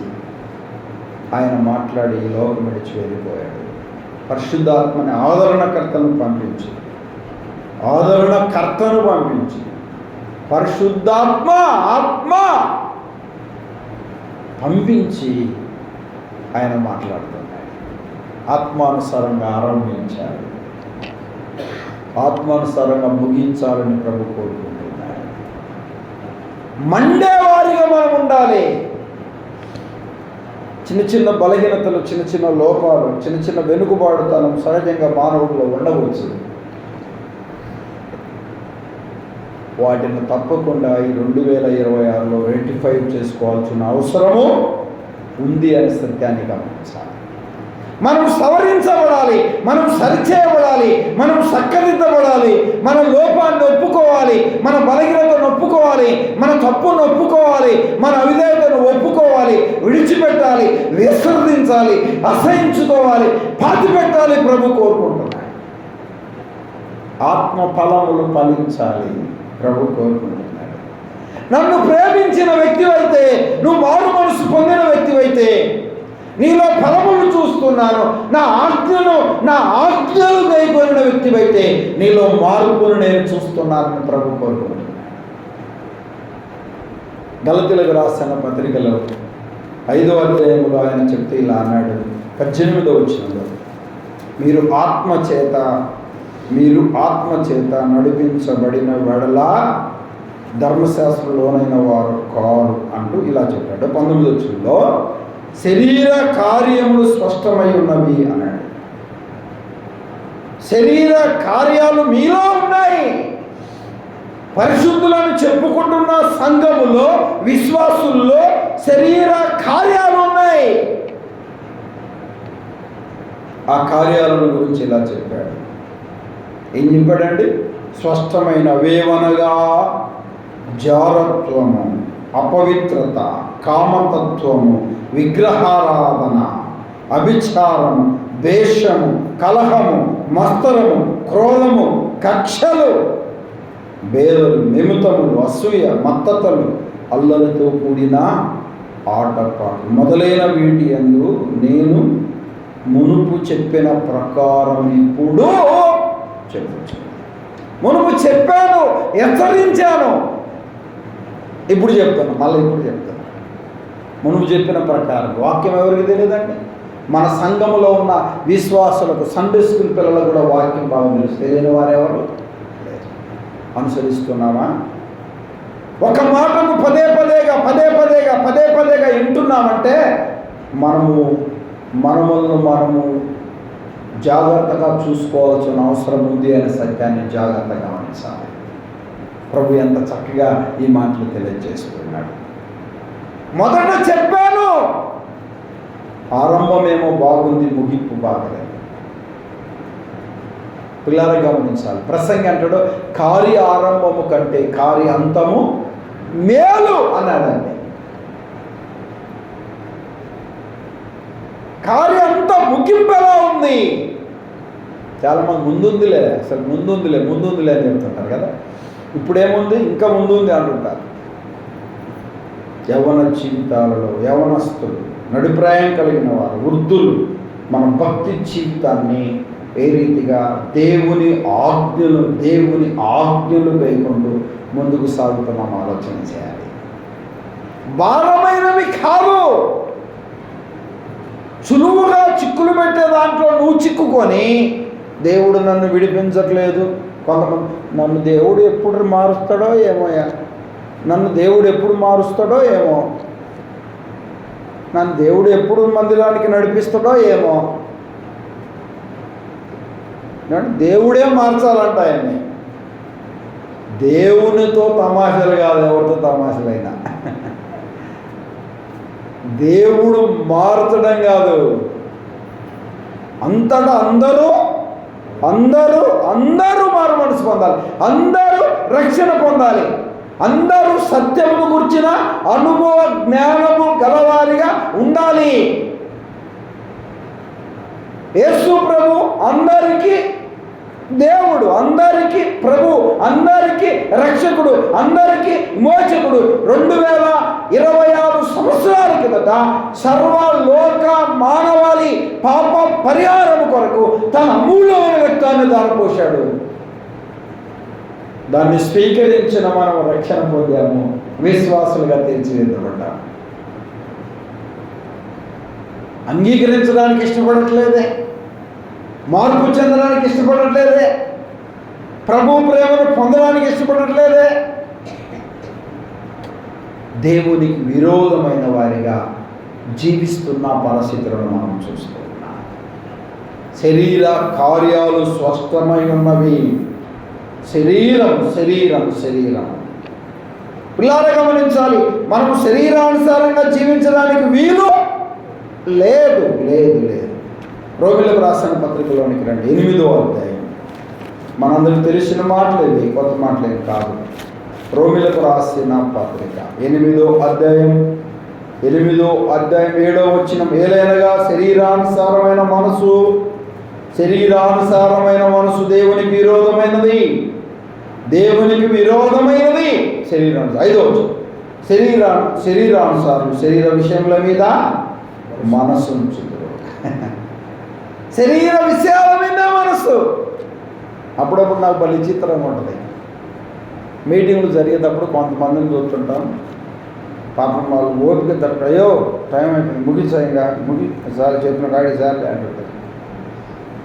ఆయన మాట్లాడి ఈ లోకం విడిచి వెళ్ళిపోయాడు. పరిశుద్ధాత్మని ఆదరణకర్తను పంపించి పరిశుద్ధాత్మ ఆత్మ పంపించి ఆయన మాట్లాడుతున్నాడు. ఆత్మానుసారంగా ఆరంభించారు, ఆత్మానుసారంగా ముగించాలని ప్రభు కోరుకుంటున్నాడు. మండేవారిగా మనం ఉండాలి. చిన్న చిన్న బలహీనతలు, చిన్న చిన్న లోపాలు, చిన్న చిన్న వెనుకబాటుతనం సహజంగా మానవుడిలో ఉండవచ్చు. వాటిని తప్పకుండా ఈ 2026లో రెక్టిఫై చేసుకోవాల్సిన అవసరము ఉంది అనే సత్యాన్ని గమనించాలి. మనం సవరించబడాలి, మనం సరిచేయబడాలి, మనం చక్కదిద్దబడాలి. మన లోపాన్ని ఒప్పుకోవాలి, మన బలహీనతను ఒప్పుకోవాలి, మన తప్పును ఒప్పుకోవాలి, మన అవిధేయతను ఒప్పుకోవాలి, విడిచిపెట్టాలి, విసర్జించాలి, అసహించుకోవాలి, పాతిపెట్టాలి. ప్రభు కోరుకుంటున్నాడు. ఆత్మ ఫలములు ఫలించాలి ప్రభు కోరుకుంటున్నాడు. నన్ను ప్రేమించిన వ్యక్తివైతే, నువ్వు మారు మనసు పొందిన వ్యక్తివైతే, నీలో ఫలములు చూస్తున్నాను, నా ఆజ్ఞలు గైకొనిన వ్యక్తివైతే నీలో మార్పును నేను చూస్తున్నానని ప్రభు కోరుకుంటున్నాను. గలతీయులకు రాసిన పత్రికలో 5వ అధ్యాయంలో ఆయన చెప్తే ఇలా అన్నాడు, 18వ వచనంలో, మీరు ఆత్మచేత నడిపించబడిన వెడలా ధర్మశాస్త్రంలోనైన వారు కారు అంటూ ఇలా చెప్పాడు. 19వ వచనంలో శరీర కార్యములు స్పష్టమై ఉన్నవి అన్నాడు. శరీర కార్యాలు మీలో ఉన్నాయి. పరిశుద్ధులను చెప్పుకుంటున్న సంఘములో, విశ్వాసుల్లో శరీర కార్యాలు ఉన్నాయి. ఆ కార్యాలను గురించి ఇలా చెప్పాడు. ఏం చెప్పాడండి? స్పష్టమైనవేవనగా జారత్వము, అపవిత్రత, కామతత్వము, విగ్రహారాధన, అభిచారము, ద్వేషము, కలహము, మత్సరము, క్రోధము, కక్షలు, భేదలు, నిమిత్తములు, అసూయ, మత్తతలు, అల్లరితో కూడిన ఆటపాటు మొదలైన వీటి యందు నేను మునుపు చెప్పిన ప్రకారం ఇప్పుడు చెప్పుచున్నాను. మునుపు చెప్పాను, హెచ్చరించాను, ఇప్పుడు చెప్తాను, మళ్ళీ ఇప్పుడు చెప్తాను. మునుపు చెప్పిన ప్రకారం. వాక్యం ఎవరికి తెలియదండి? మన సంఘములో ఉన్న విశ్వాసులకు, సండే స్కూల్ పిల్లలకు కూడా వాక్యం బాగా తెలుసు. తెలియని వారెవరు? అనుసరిస్తున్నామా? ఒక మాటను పదే పదేగా వింటున్నామంటే మనము మనము జాగ్రత్తగా చూసుకోవాల్సిన అవసరం ఉంది అనే సత్యాన్ని జాగ్రత్తగా గమనించాలి. ప్రభు ఎంత చక్కగా ఈ మాటలు తెలియజేస్తున్నాడు. మొదట చెప్పాను, ఆరంభమేమో బాగుంది, ముగింపు బాగలేదు. పిల్లలు గమనించాలి. ప్రసంగి అంటాడు, కార్య ఆరంభము కంటే కార్య అంతము మేలు అన్నాడండి. కార్య అంతా ముగింపు ఎలా ఉంది? చాలామంది ముందుందిలే అని చెప్తుంటారు కదా. ఇప్పుడేముంది, ఇంకా ముందుంది అంటుంటారు. యవ్వన జీవితాలలో యవ్వనస్తులు, నడిప్రాయం కలిగిన వారు, వృద్ధులు మన భక్తి జీవితాన్ని ఏ రీతిగా దేవుని ఆజ్ఞలు వేయకుండా ముందుకు సాగుతున్నాం ఆలోచన చేయాలి. భారమైనవి కాదు, సులువుగా చిక్కులు పెట్టే దాంట్లో నువ్వు చిక్కుకొని దేవుడు నన్ను విడిపించట్లేదు. కొంతమంది నన్ను దేవుడు ఎప్పుడు మారుస్తాడో ఏమోయా, నన్ను దేవుడు ఎప్పుడు మారుస్తాడో ఏమో, నన్ను దేవుడు ఎప్పుడు మందిరానికి నడిపిస్తాడో ఏమో. దేవుడే మార్చాలంట ఆయన్ని. దేవునితో తమాషలు కాదు, ఎవరితో తమాషలైనా. దేవుడు మార్చడం కాదు, అంతటా అందరూ మారు మనసు పొందాలి, అందరూ రక్షణ పొందాలి, అందరూ సత్యమును గురించిన అనుభవ జ్ఞానము గలవారిగా ఉండాలి. యేసు ప్రభు అందరికీ దేవుడు, అందరికీ ప్రభు, అందరికీ రక్షకుడు, అందరికీ విమోచకుడు. 2026 సంవత్సరాల కిందట సర్వలోక మానవాళి పాప పరిహారం కొరకు తన అమూల్యమైన రక్తాన్ని దారిపోశాడు. దాన్ని స్వీకరించిన మనం రక్షణ పొందాము, విశ్వాసులుగా తీర్చిదిద్దబడ్డాము. అంగీకరించడానికి ఇష్టపడట్లేదే, మార్పు చెందడానికి ఇష్టపడట్లేదే, ప్రభు ప్రేమను పొందడానికి ఇష్టపడట్లేదే. దేవునికి విరోధమైన వారిగా జీవిస్తున్న పరిస్థితులను మనం చూస్తున్నాం. శరీర కార్యాలు స్వస్థమై ఉన్నవి. శరీరం పిల్లలు గమనించాలి. మనము శరీరానుసారంగా జీవించడానికి వీలు లేదు. రోమిలకు రాసిన పత్రికలోనికి రండి, 8వ అధ్యాయం. మనందరికి తెలిసిన మాటలేవి, కొత్త మాటలేవి కాదు. రోమిలకు రాసిన పత్రిక 8వ అధ్యాయం 7వ వచనం. ఏలైనగా శరీరానుసారమైన మనసు దేవునికి విరోధమైనది. శరీరం 5వ వచనం. శరీరానుసారులు శరీర విషయముల మీద మనసు ఉంచుతారు. శరీర విషయాల మీద మనసు. అప్పుడప్పుడు నాకు బలి చిత్రంగా ఉంటుంది. మీటింగ్లు జరిగేటప్పుడు కొంతమందిని చూస్తుంటాం, పాపం వాళ్ళు ఓపిక తప్ప, అయ్యో టైం అయిపోయింది, ముగించాయింగా, సార్ చెప్పిన కాడి సార్ అంటుంటారు.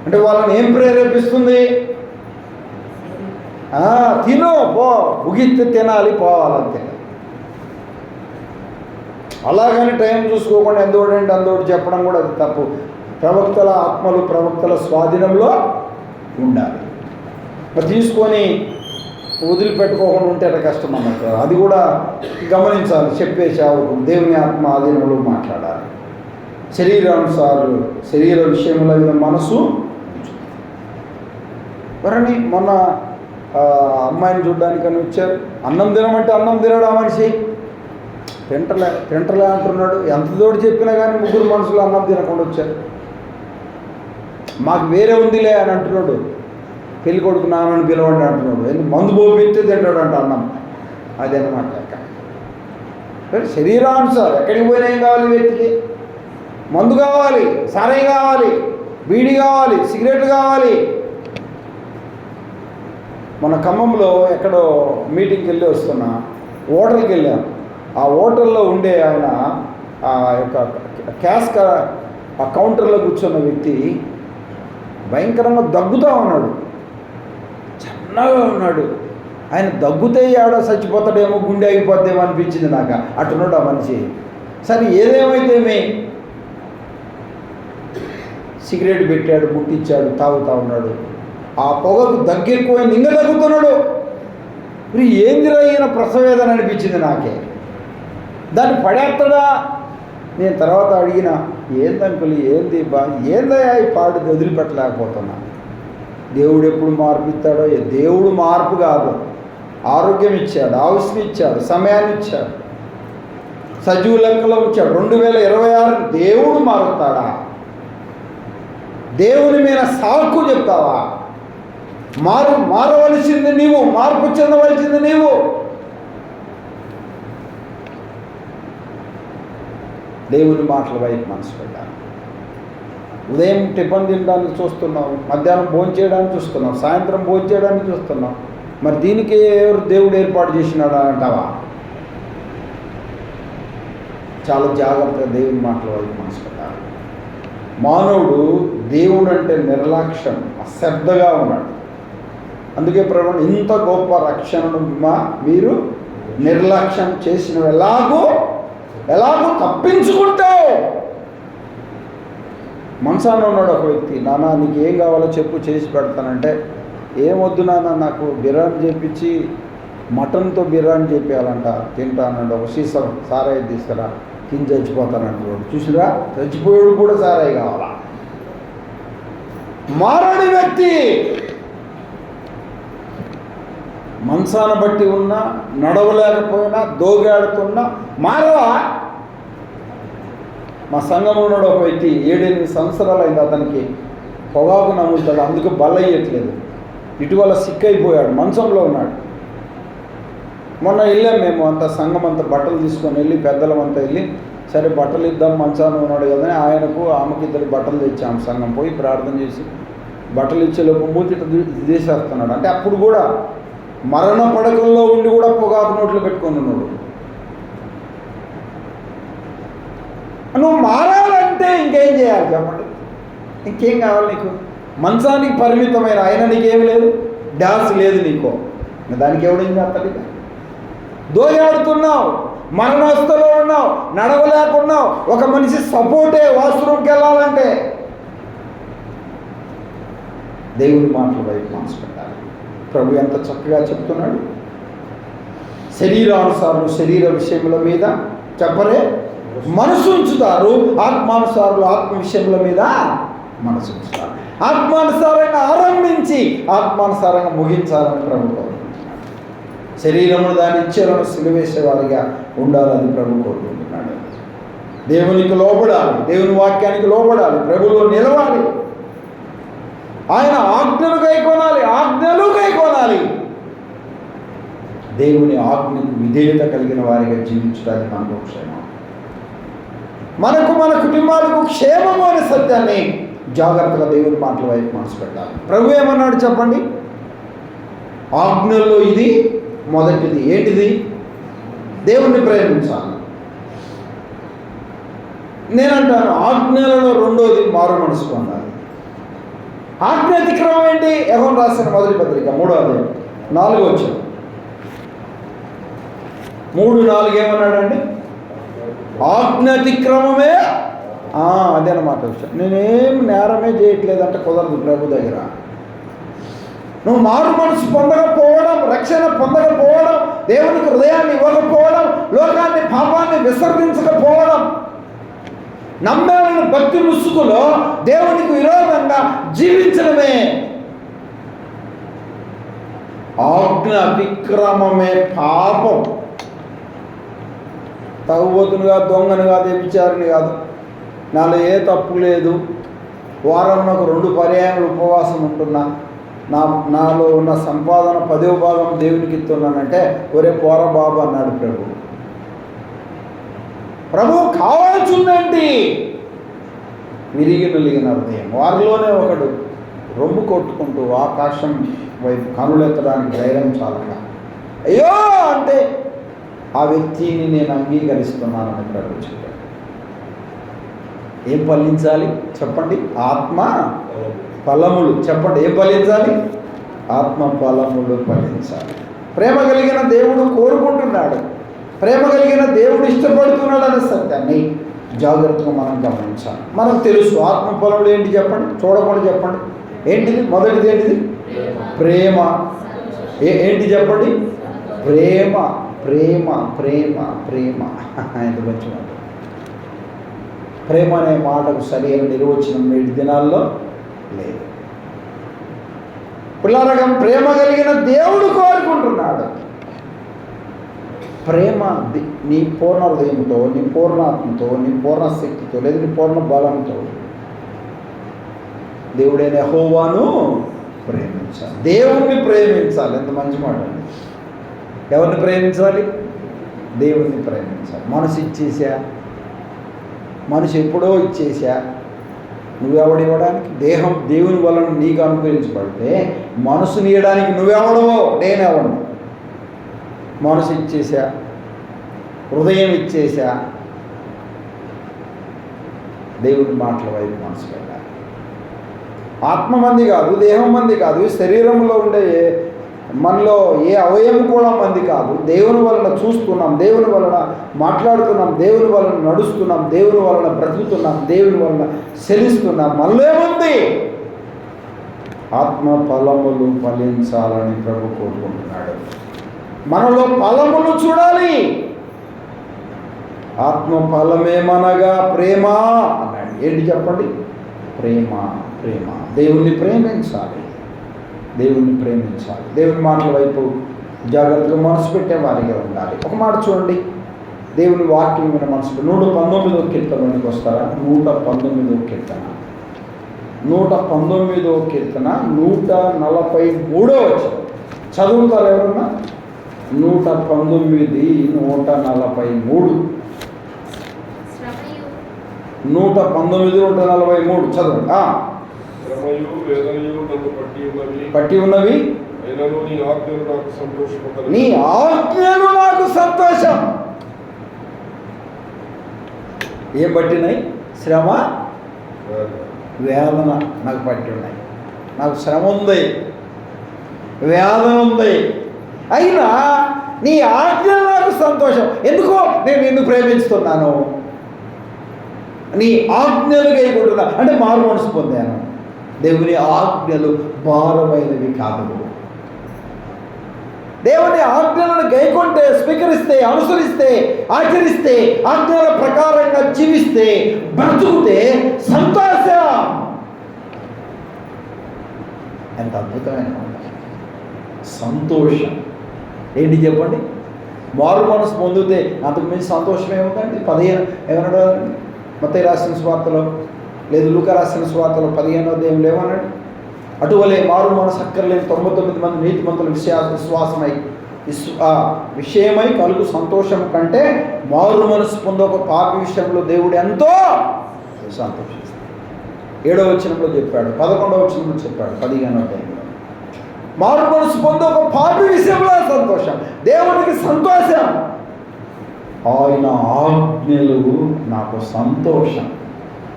అంటే వాళ్ళని ఏం ప్రేరేపిస్తుంది? తిను పో, ముగిస్తే తినాలి, పోవాలంతే. అలాగని టైం చూసుకోకుండా ఎందోడంటే అందోటి చెప్పడం కూడా అది తప్పు. ప్రవక్తల ఆత్మలు ప్రవక్తల స్వాధీనంలో ఉండాలి. మరి తీసుకొని వదిలిపెట్టుకోకుండా ఉంటే కష్టం అన్నట్టు. అది కూడా గమనించాలి. చెప్పే సేవకుడు దేవుని ఆత్మ ఆధీనంలో మాట్లాడాలి. శరీర విషయంలో మనసు. మరని మొన్న అమ్మాయిని చూడ్డానికని వచ్చారు. అన్నం తినమంటే అన్నం తినడా మనిషి? తింటలే అంటున్నాడు. ఎంత తోడు చెప్పినా కానీ 3 మనుషులు అన్నం తినకుండా వచ్చారు. మాకు వేరే ఉందిలే అని అంటున్నాడు. పెళ్లి కొడుకు నాన్నని పిలవండి అంటున్నాడు. ఎందుకు మందు పోపిస్తే తింటాడు అంట అన్నం. అదనమాట. శరీరానుసారం ఎక్కడికి పోయినా ఏం కావాలి? వ్యక్తికి మందు కావాలి, సారాయి కావాలి, బీడీ కావాలి, సిగరెట్ కావాలి. మన ఖమ్మంలో ఎక్కడో మీటింగ్కి వెళ్ళి వస్తున్నా, హోటల్కి వెళ్ళాం. ఆ హోటల్లో ఉండే ఆయన ఆ యొక్క ఆ కౌంటర్లో కూర్చున్న వ్యక్తి భయంకరంగా దగ్గుతూ ఉన్నాడు, చిన్నగా ఉన్నాడు. ఆయన దగ్గుతే ఆడో చచ్చిపోతాడేమో, గుండె ఆగిపోద్దేమో అనిపించింది నాకు. అటున్నాడు ఆ మనిషి. సరే ఏదేమైతేమే సిగరెట్ పెట్టాడు, ముట్టించాడు, తాగుతూ ఉన్నాడు. ఆ పొగకు దగ్గెక్కువ నింగ తగ్గుతున్నాడు. ఇప్పుడు ఏందిరా ఈయన ప్రసవేదన అనిపించింది నాకే. దాన్ని పడేస్తాడా? నేను తర్వాత అడిగిన, ఏందంకులు ఏంది ఏందయ్యా ఈ పాడు వదిలిపెట్టలేకపోతున్నా. దేవుడు ఎప్పుడు మార్పు ఇస్తాడో, దేవుడు మార్పు కాదు. ఆరోగ్యం ఇచ్చాడు, ఆయుష్ని ఇచ్చాడు, సమయాన్ని ఇచ్చాడు, సజీవ లెక్కలో ఉంచాడు. 2026 దేవుడు మారుతాడా? దేవుని మీద సాకు చెప్తావా? మారవలసింది నీవు, మార్పు చెందవలసింది నీవు. దేవుని మాటల వైపు మనసు పెట్టాలి. ఉదయం టిఫిన్ తినడానికి చూస్తున్నావు, మధ్యాహ్నం భోజనం చేయడానికి చూస్తున్నావు, సాయంత్రం భోజనం చేయడానికి చూస్తున్నావు. మరి దీనికి ఎవరు దేవుడు ఏర్పాటు చేసినాడు అంటావా? చాలా జాగ్రత్తగా దేవుని మాటల వైపు మనసు పెట్టాలి. మానవుడు దేవుడు అంటే నిర్లక్ష్యం, అశ్రద్ధగా ఉన్నాడు. అందుకే ప్రభువు ఇంత గొప్ప రక్షణను మీరు నిర్లక్ష్యం చేసిన ఎలాగో తప్పించుకుంటావు. మనసాన ఉన్నాడు ఒక వ్యక్తి, నాన్న నీకు ఏం కావాలో చెప్పు, చేసి పెడతానంటే, ఏమొద్దు నాన్న, నాకు బిర్యానీ చేపించి మటన్తో బిర్యానీ చేపించాలంట, తింటానంట. ఒక సీసం సారాయి తీసుకురా, తిని చచ్చిపోతానంటాడు. చూసిరా, చచ్చిపోయాడు కూడా సారాయి కావాలా? మారని వ్యక్తి. మనసాన బట్టి ఉన్నా, నడవలేకపోయినా, దోగాడుతున్నా మారవా? మా సంఘంలో ఉన్నాడు ఒక వ్యక్తి, 7-8 సంవత్సరాలు అయింది అతనికి పొగాకు నమ్ముతాడు, అందుకు బలయ్యట్లేదు. ఇటీవల సిక్ అయిపోయాడు, మంచంలో ఉన్నాడు. మొన్న వెళ్ళాం మేము అంతా, సంఘం అంతా బట్టలు తీసుకొని వెళ్ళి, పెద్దలమంతా వెళ్ళి, సరే బట్టలు ఇద్దాం, మంచాన ఉన్నాడు కదా అని ఆయనకు ఆమెకి 2 బట్టలు తెచ్చాము. సంఘం పోయి ప్రార్థన చేసి బట్టలు ఇచ్చేలోపు మూతిట తీసేస్తున్నాడు. అంటే అప్పుడు కూడా మరణ పడకల్లో ఉండి కూడా పొగాకు నోట్లు పెట్టుకొని ఉన్నాడు. నువ్వు మారాలంటే ఇంకేం చేయాలి చెప్పండి? ఇంకేం కావాలి నీకు? మంచానికి పరిమితమైన ఆయన నీకేం లేదు, డాన్స్ లేదు నీకో, దానికి ఎవడేం చేస్తాడు? దోయాడుతున్నావు, మరణస్థలో ఉన్నావు, నడవలేకున్నావు. ఒక మనిషి సపోర్టే వాష్రూమ్కి వెళ్ళాలంటే. దేవుని మాటల వైపు మనసు పెట్టాలి. ప్రభు ఎంత చక్కగా చెప్తున్నాడు. శరీరానుసారులు శరీర విషయముల మీద చెప్పరే మనసు ఉంచుతారు, ఆత్మానుసారులు ఆత్మ విషయముల మీద మనసు ఉంచుతారు. ఆత్మానుసారంగా ఆరంభించి ఆత్మానుసారంగా ముగించాలని ప్రభు కోరుకుంటున్నాడు. శరీరమును దాని ఇచ్చేలను సిలువేసేవారిగా ఉండాలని ప్రభు కోరుకుంటున్నాడు. దేవునికి లోబడాలి, దేవుని వాక్యానికి లోబడాలి, ప్రభులో నిలవాలి, ఆయన ఆజ్ఞలు కైకొనాలి. దేవుని ఆజ్ఞకు విధేయత కలిగిన వారిగా జీవించడానికి మనకు క్షేమం, మనకు మన కుటుంబాలకు క్షేమము అనే సత్యాన్ని జాగ్రత్తగా దేవుని మాటల వైపు మనసు పెట్టాలి. ప్రభు ఏమన్నాడు చెప్పండి? ఆజ్ఞల్లో ఇది మొదటిది. ఏంటిది? దేవుణ్ణి ప్రేమించాలి. నేనంటాను ఆజ్ఞలలో రెండోది మారు మనసు పొందాలి. ఆజ్ఞ అతిక్రమం ఏంటి? యోహాను రాసిన మొదటి పత్రిక 3వ అధ్యాయం 4వ వచనం. 3:4 ఏమన్నాడండి? ఆజ్ఞ అతిక్రమమే. అదేనమాట విషయం. నేనేం నేరమే చేయట్లేదంటే కుదరదు ప్రభు దగ్గర. నువ్వు మారు మనసు పొందకపోవడం, రక్షణ పొందకపోవడం, దేవునికి హృదయాన్ని ఇవ్వకపోవడం, లోకాన్ని పాపాన్ని విసర్జించకపోవడం, నమ్మేలను భక్తి ముసుగులో దేవునికి విరోధంగా జీవించడమే ఆజ్ఞ అతిక్రమమే పాపం. తాగుబోతును కాదు, దొంగను కాదు, వ్యభిచారిని కాదు, నాలో ఏ తప్పు లేదు, వారంలో 2 పర్యాయములు ఉపవాసం ఉంటున్నా, నాలో ఉన్న సంపాదన 10వ భాగం దేవునికి ఇస్తున్నానంటే ఒరే పోర బాబు అన్నాడు ప్రభు. ప్రభు కావాల్సిందేంటి? విరిగి నలిగిన హృదయం. వారిలోనే ఒకడు రొమ్ము కొట్టుకుంటూ ఆకాశం వైపు కనులెత్తడానికి ధైర్యం చాలగా అయ్యో అంటే ఆ వ్యక్తిని నేను అంగీకరిస్తున్నానని ప్రభు చెప్పాడు. ఏం ఫలించాలి చెప్పండి? ఆత్మ ఫలములు. చెప్పండి, ఏం ఫలించాలి? ఆత్మ ఫలములు ఫలించాలి. ప్రేమ కలిగిన దేవుడు కోరుకుంటున్నాడు, ప్రేమ కలిగిన దేవుడు ఇష్టపడుతున్నాడు అనే సత్యాన్ని జాగ్రత్తగా మనం గమనించాలి. మనకు తెలుసు. ఆత్మ ఫలములు ఏంటి చెప్పండి, చూడకుండా చెప్పండి. ఏంటిది? మొదటిది ఏంటిది? ప్రేమ. ఏంటి చెప్పండి? ప్రేమ. ప్రేమ ప్రేమ ప్రేమ ఎంత మంచి మాట. ప్రేమ అనే మాటకు సరైన నిర్వచనం నేటి దినాల్లో లేదు. పిల్లరకం ప్రేమ కలిగిన దేవుడు కోరుకుంటున్నాడు. ప్రేమ నీ పూర్ణ హృదయంతో, నీ పూర్ణ ఆత్మతో, నీ పూర్ణ శక్తితో, లేదా నీ పూర్ణ బలంతో దేవుడైన యెహోవాను ప్రేమించాలి. దేవుణ్ణి ప్రేమించాలి. ఎంత మంచి మాట అండి. ఎవరిని ప్రేమించాలి? దేవుణ్ణి ప్రేమించాలి. మనసు ఇచ్చేసా, మనసు ఎప్పుడో ఇచ్చేసా, నువ్వెవడు ఇవ్వడానికి? దేహం దేవుని వలన నీకు అనుగ్రహించబడితే మనసుని ఇవ్వడానికి నువ్వెవడవో, నేనెవడను. మనసు ఇచ్చేసా, హృదయం ఇచ్చేసా, దేవుని మాటల వైపు మనసు పెట్టాలి. ఆత్మ మంది కాదు, దేహం మంది కాదు, శరీరంలో ఉండే మనలో ఏ అవయవం కూడా మంది కాదు. దేవుని వలన చూస్తున్నాం, దేవుని వలన మాట్లాడుతున్నాం, దేవుని వలన నడుస్తున్నాం, దేవుని వలన బ్రతుకుతున్నాం, దేవుని వలన చెలిస్తున్నాం. మనలో ఉంది. ఆత్మ ఫలములు ఫలించాలని ప్రభు కోరుకుంటున్నాడు. మనలో ఫలములు చూడాలి. ఆత్మ ఫలమేమనగా ప్రేమ అన్నాడు. ఏంటి చెప్పండి? ప్రేమ. ప్రేమ. దేవుణ్ణి ప్రేమించాలి, దేవుణ్ణి ప్రేమించాలి. దేవుని మాటల వైపు జాగ్రత్తగా మనసు పెట్టే వారిగా ఉండాలి. ఒక మాట చూడండి, దేవుని వాక్యం మీద మనసు 119వ కీర్తనలోనికి వస్తారా? 119వ కీర్తన, 119వ కీర్తన 143వ వచనం చదువుతారు ఎవరన్నా? 119, 143, 119, 143 చదవండి. పట్టి ఉన్నవి, నీ ఆజ్ఞలు నాకు సంతోషం. ఏం పట్టినాయి? శ్రమ, వేదన నాకు పట్టి ఉన్నాయి. నాకు శ్రమ ఉంది, వేదన ఉంది, అయినా నీ ఆజ్ఞలు నాకు సంతోషం. ఎందుకో నేను నిన్ను ప్రేమిస్తున్నాను, నీ ఆజ్ఞలు గైకుంటున్నా అంటే మారు మనసు పొందాను. దేవుని ఆజ్ఞలు భారమైనవి కాదు. దేవుని ఆజ్ఞలను గైకొంటే, స్వీకరిస్తే, అనుసరిస్తే, ఆచరిస్తే, ఆజ్ఞల ప్రకారంగా జీవిస్తే, బ్రతుకుతే సంతోషం. ఎంత అద్భుతమైన సంతోషం. ఏంటి చెప్పండి? మారు మనసు పొందితే అంతకు మించి సంతోషం ఏముందండి? 15 ఏమన్నాడు? మత్తయి రాసిన సువార్తలో, లేదు లూకా రాసిన సువార్తలో 15వ అధ్యాయంలో ఏమన్నాడు? అటువలే మారు మనసు అక్కర్లేని 99 మంది నీతిమంతుల విషయమై కలుగు సంతోషం కంటే మారు మనసు పొందే ఒక పాపి విషయంలో దేవుడు ఎంతో సంతోషిస్తాడు. 7వ వచనంలో చెప్పాడు, 11వ వచనంలో చెప్పాడు, 15వ అధ్యాయంలో మారు మనసు పొందే ఒక పాపి విషయంలో సంతోషం. దేవునికి సంతోషం. ఆయన ఆజ్ఞలు నాకు సంతోషం.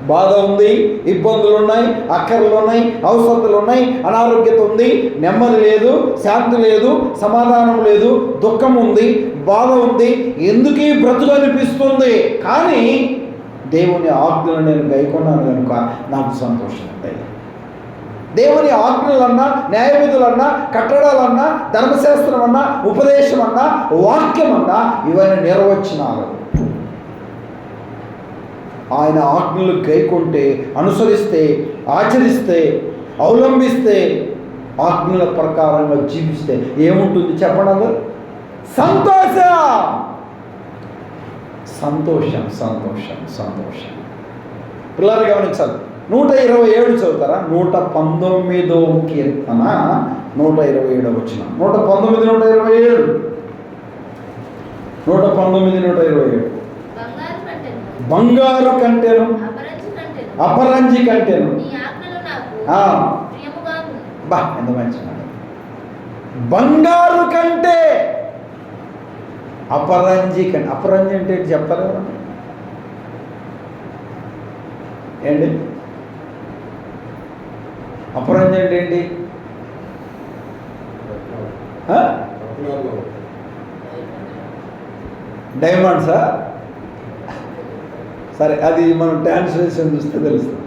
బాధ ఉంది, ఇబ్బందులు ఉన్నాయి, అక్కర్లు ఉన్నాయి, అవసరతలు ఉన్నాయి, అనారోగ్యత ఉంది, నెమ్మది లేదు, శాంతి లేదు, సమాధానం లేదు, దుఃఖం ఉంది, బాధ ఉంది, ఎందుకు ఈ బ్రతుకు అనిపిస్తుంది. కానీ దేవుని ఆజ్ఞలు నేను గైకొన్నాను కనుక నాకు సంతోషం ఉంది. దేవుని ఆజ్ఞలన్నా, న్యాయవిధులన్నా, కట్టడాలన్నా, ధర్మశాస్త్రం అన్నా, ఉపదేశం అన్నా, వాక్యం అన్నా ఇవన్నీ నిర్వచనాలు. ఆయన ఆజ్ఞలు గైకొంటే, అనుసరిస్తే, ఆచరిస్తే, అవలంబిస్తే, ఆజ్ఞల ప్రకారంగా జీవిస్తే ఏముంటుంది చెప్పండి అందరూ? సంతోషం. సంతోషం సంతోషం సంతోషం. పిల్లలు గమనించాలి. 127 చదువుతారా? 119వ కీర్తన 127వ వచనం. 119, 127, 119, 127. బంగారు కంటెను, అపరంజి కంటెను. బా ఎంత మంచి మాట. బంగారు కంటే, అపరంజి కంటే. అపరంజి అంటే చెప్తారు కదా ఏంటి? అపరంజి అంటే ఏంటి? డైమండ్సా? సరే, అది మనం ట్రాన్స్లేషన్ చూస్తే తెలుస్తుంది.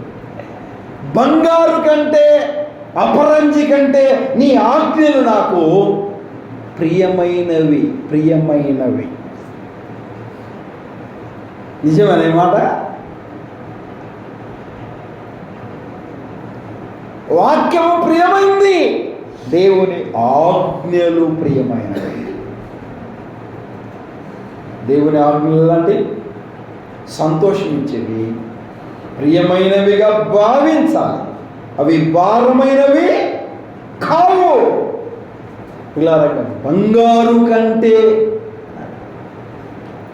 బంగారు కంటే అపరంజి కంటే నీ ఆజ్ఞలు నాకు ప్రియమైనవి. ప్రియమైనవి నిజమనే మాట. వాక్యము ప్రియమైంది, దేవుని ఆజ్ఞలు ప్రియమైనవి. దేవుని ఆజ్ఞలు లాంటి సంతోషించేవి, ప్రియమైనవిగా భావించాలి. అవి భారమైనవి కావు. ఇలా బంగారు కంటే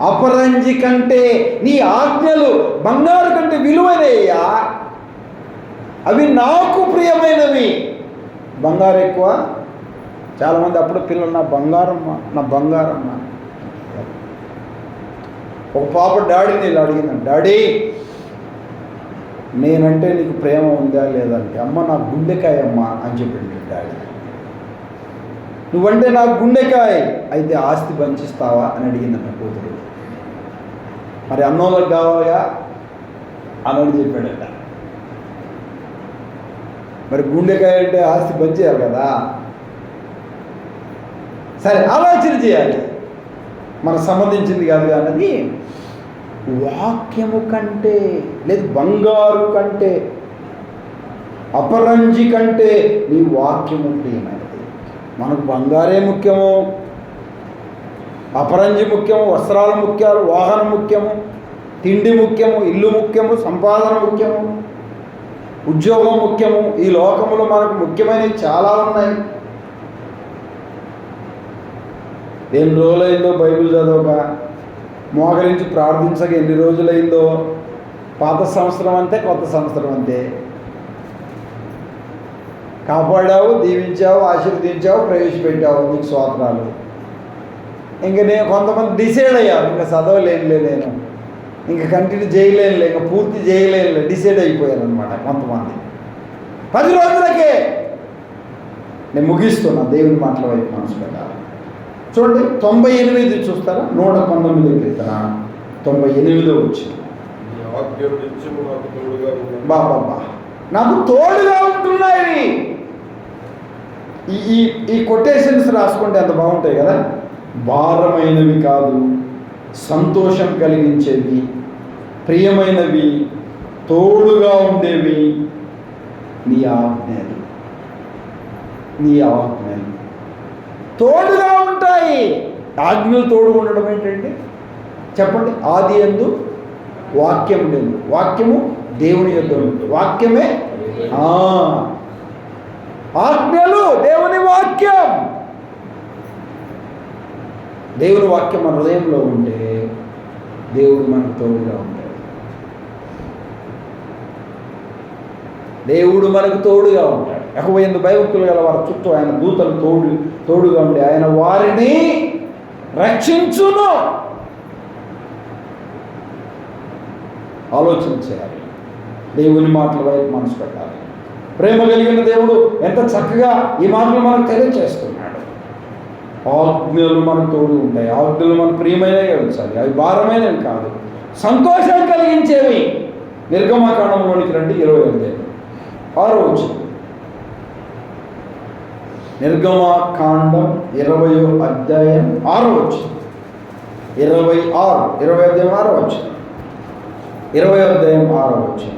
అపరంజి కంటే నీ ఆజ్ఞలు బంగారు కంటే విలువైనయ్యా, అవి నాకు ప్రియమైనవి. బంగారు ఎక్కువ. చాలామంది అప్పుడు పిల్లలు నా బంగారమ్మ, నా బంగారమ్మ. ఒక పాప డాడీని ఇలా అడిగిందండి, డాడీ నేనంటే నీకు ప్రేమ ఉందా లేదా అంటే, అమ్మ నా గుండెకాయ అమ్మ అని చెప్పింది డాడీ. నువ్వంటే నాకు గుండెకాయ, అయితే ఆస్తి పంచిస్తావా అని అడిగిందన్న కూతురు. మరి అన్నోళ్ళకి కావాలిగా అని చెప్పాడట. మరి గుండెకాయ అంటే ఆస్తి పంచేయాలి కదా. సరే, ఆలోచన చేయాలి. మనకు సంబంధించింది కాదు అన్నది. వాక్యము కంటే లేదు బంగారు కంటే అపరంజి కంటే నీ వాక్యము ప్రియమైనది. మనకు బంగారే ముఖ్యము, అపరంజి ముఖ్యము, వస్త్రాలు ముఖ్యాలు, వాహనం ముఖ్యము, తిండి ముఖ్యము, ఇల్లు ముఖ్యము, సంపాదన ముఖ్యము, ఉద్యోగం ముఖ్యము. ఈ లోకంలో మనకు ముఖ్యమైనవి చాలా ఉన్నాయి. ఎన్ని రోజులైందో బైబిల్ చదవక, మోకరించి ప్రార్థించక ఎన్ని రోజులైందో. పాత సంవత్సరం అంతే, కొత్త సంవత్సరం అంతే. కాపాడావు, దీవించావు, ఆశీర్వదించావు, ప్రవేశపెట్టావు, నీకు స్తోత్రాలు. ఇంక నేను కొంతమంది డిసైడ్ అయ్యారు, ఇంకా చదవలేనులే, నేను ఇంకా కంటిన్యూ చేయలేనులే, ఇంకా పూర్తి చేయలేనులే, డిసైడ్ అయిపోయారు అనమాట కొంతమంది. 10 రోజులకే నేను ముగిస్తున్నా. దేవుని మాటల వైపు మనసు పెట్టాలి. చూడండి, 98 చూస్తారా? 119 కీర్తన 98 వచ్చింది. బాబా నాకు తోడుగా ఉంటున్నాయి. ఈ ఈ కొటేషన్స్ రాసుకుంటే ఎంత బాగుంటాయి కదా. భారమైనవి కాదు, సంతోషం కలిగించేవి, ప్రియమైనవి, తోడుగా ఉండేవి నీ ఆజ్ఞలు. నీ ఆజ్ఞలు తోడుగా ఉంటాయి. ఆజ్ఞలు తోడుగా ఉండడం ఏంటంటే చెప్పండి. ఆది యందు వాక్యం లేదు, వాక్యము దేవుని యొద్ద ఉంది, వాక్యమే ఆజ్ఞలు. దేవుని వాక్యం, దేవుని వాక్యం మన హృదయంలో ఉంటే దేవుడు మనకు తోడుగా ఉంటాడు. దేవుడు మనకు తోడుగా ఉంటాడు. 78 భయభక్తులు గల వారి చుట్టూ ఆయన దూతలు తోడుగా ఉండి ఆయన వారిని రక్షించును. ఆలోచన చేయాలి. దేవుని మాటల వైపు మనసు పెట్టాలి. ప్రేమ కలిగిన దేవుడు ఎంత చక్కగా ఈ మాటలు మనకు తెలియచేస్తున్నాడు. ఆజ్ఞలు మనకు తోడు ఉంటాయి. ఆజ్ఞలు మన ప్రియమైనవి ఉంచాలి, అవి భారమైనవి కాదు, సంతోషం కలిగించేవి. నిర్గమకాండంలోనికి రండి, 20 వచ్చింది. నిర్గమకాండం 20 అధ్యాయం 6 వచ్చింది. 20 అధ్యాయం 6 వచ్చింది. 20 అధ్యాయం 6 వచ్చింది.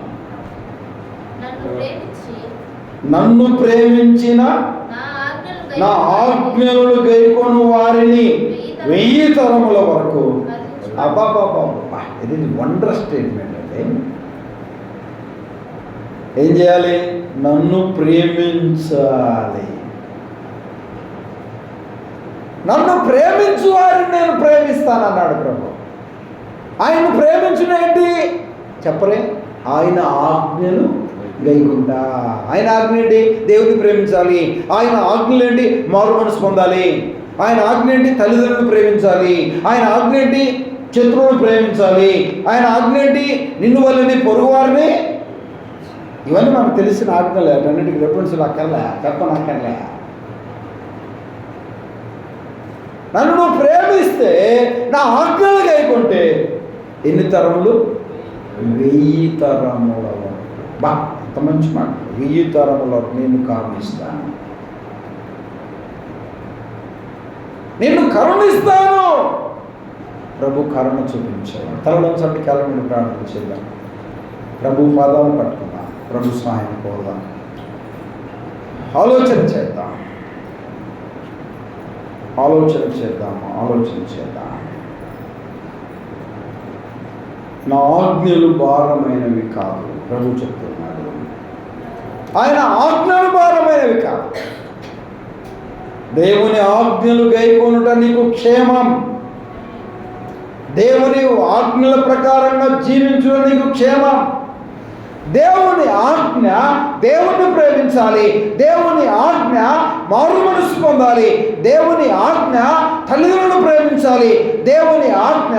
నన్ను ప్రేమించిన నా ఆజ్ఞలను గైకొను వారిని 1000 తరముల వరకు. అబ్బాబాబా, ఇది వండర్ స్టేట్మెంట్ అండి. ఏం చేయాలి? నన్ను ప్రేమించాలి. నన్ను ప్రేమించు వారిని నేను ప్రేమిస్తానన్నాడు ప్రభు. ఆయన ప్రేమించిన ఏంటి చెప్పరే? ఆయన ఆజ్ఞలు గైకుంటా. ఆయన ఆజ్ఞ ఏంటి? దేవుని ప్రేమించాలి. ఆయన ఆజ్ఞలు ఏంటి? మారు మనసు పొందాలి. ఆయన ఆజ్ఞ ఏంటి? తల్లిదండ్రులు ప్రేమించాలి. ఆయన ఆజ్ఞ ఏంటి? శత్రువులు ప్రేమించాలి. ఆయన ఆజ్ఞ ఏంటి? నిన్ను వల్లని పొరుగువారిని. ఇవన్నీ మనకు తెలిసిన ఆజ్ఞలే, అన్నింటికి రెఫరెన్స్లు అక్కర్లే, చెప్పనక్కర్లే. నన్ను నువ్వు ప్రేమిస్తే, నా ఆజ్ఞలు గైకుంటే ఎన్ని తరములు? 1000 తరముల వరకు. బా, ఎంత మంచి మాట. 1000 తరముల వరకు నేను కరుణిస్తాను, నిన్ను కరుణిస్తాను. ప్రభు కరుణ చూపించాడు. తలలో చోటి కాలం ప్రార్థన చేద్దాం. ప్రభు పాదాలు పట్టుకుందాం, ప్రభు సహాయం కోరుదాం, ఆలోచన చేద్దాం, ఆలోచన చేద్దాం. నా ఆజ్ఞలు భారమైనవి కాదు, ప్రభు చెప్తున్నాడు. ఆయన ఆజ్ఞలు భారమైనవి కాదు. దేవుని ఆజ్ఞలు గైకొనుట నీకు క్షేమం. దేవుని ఆజ్ఞల ప్రకారంగా జీవించడం నీకు క్షేమం. దేవుని ఆజ్ఞ దేవుణ్ణి ప్రేమించాలి. దేవుని ఆజ్ఞ మారు మనసు పొందాలి. దేవుని ఆజ్ఞ తల్లిదండ్రులను ప్రేమించాలి. దేవుని ఆజ్ఞ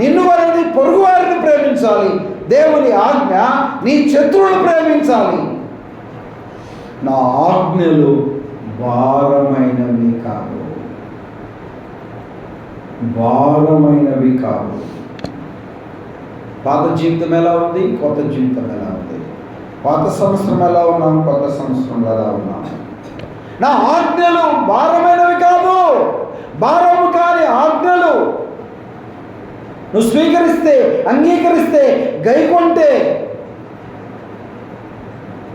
నిన్ను వారిని పొరుగు వారిని ప్రేమించాలి. దేవుని ఆజ్ఞ నీ శత్రువులను ప్రేమించాలి. నా ఆజ్ఞలు భారమైనవి కాదు, భారమైనవి కాదు. పాత జీవితం ఎలా ఉంది, కొత్త జీవితం ఎలా ఉంది? పాత సంవత్సరం ఎలా ఉన్నాం, కొత్త సంవత్సరం ఎలా ఉన్నాం? నా ఆజ్ఞలు భారమైనవి కాదు, భారము కాని ఆజ్ఞలు నువ్వు స్వీకరిస్తే, అంగీకరిస్తే, గైకొంటే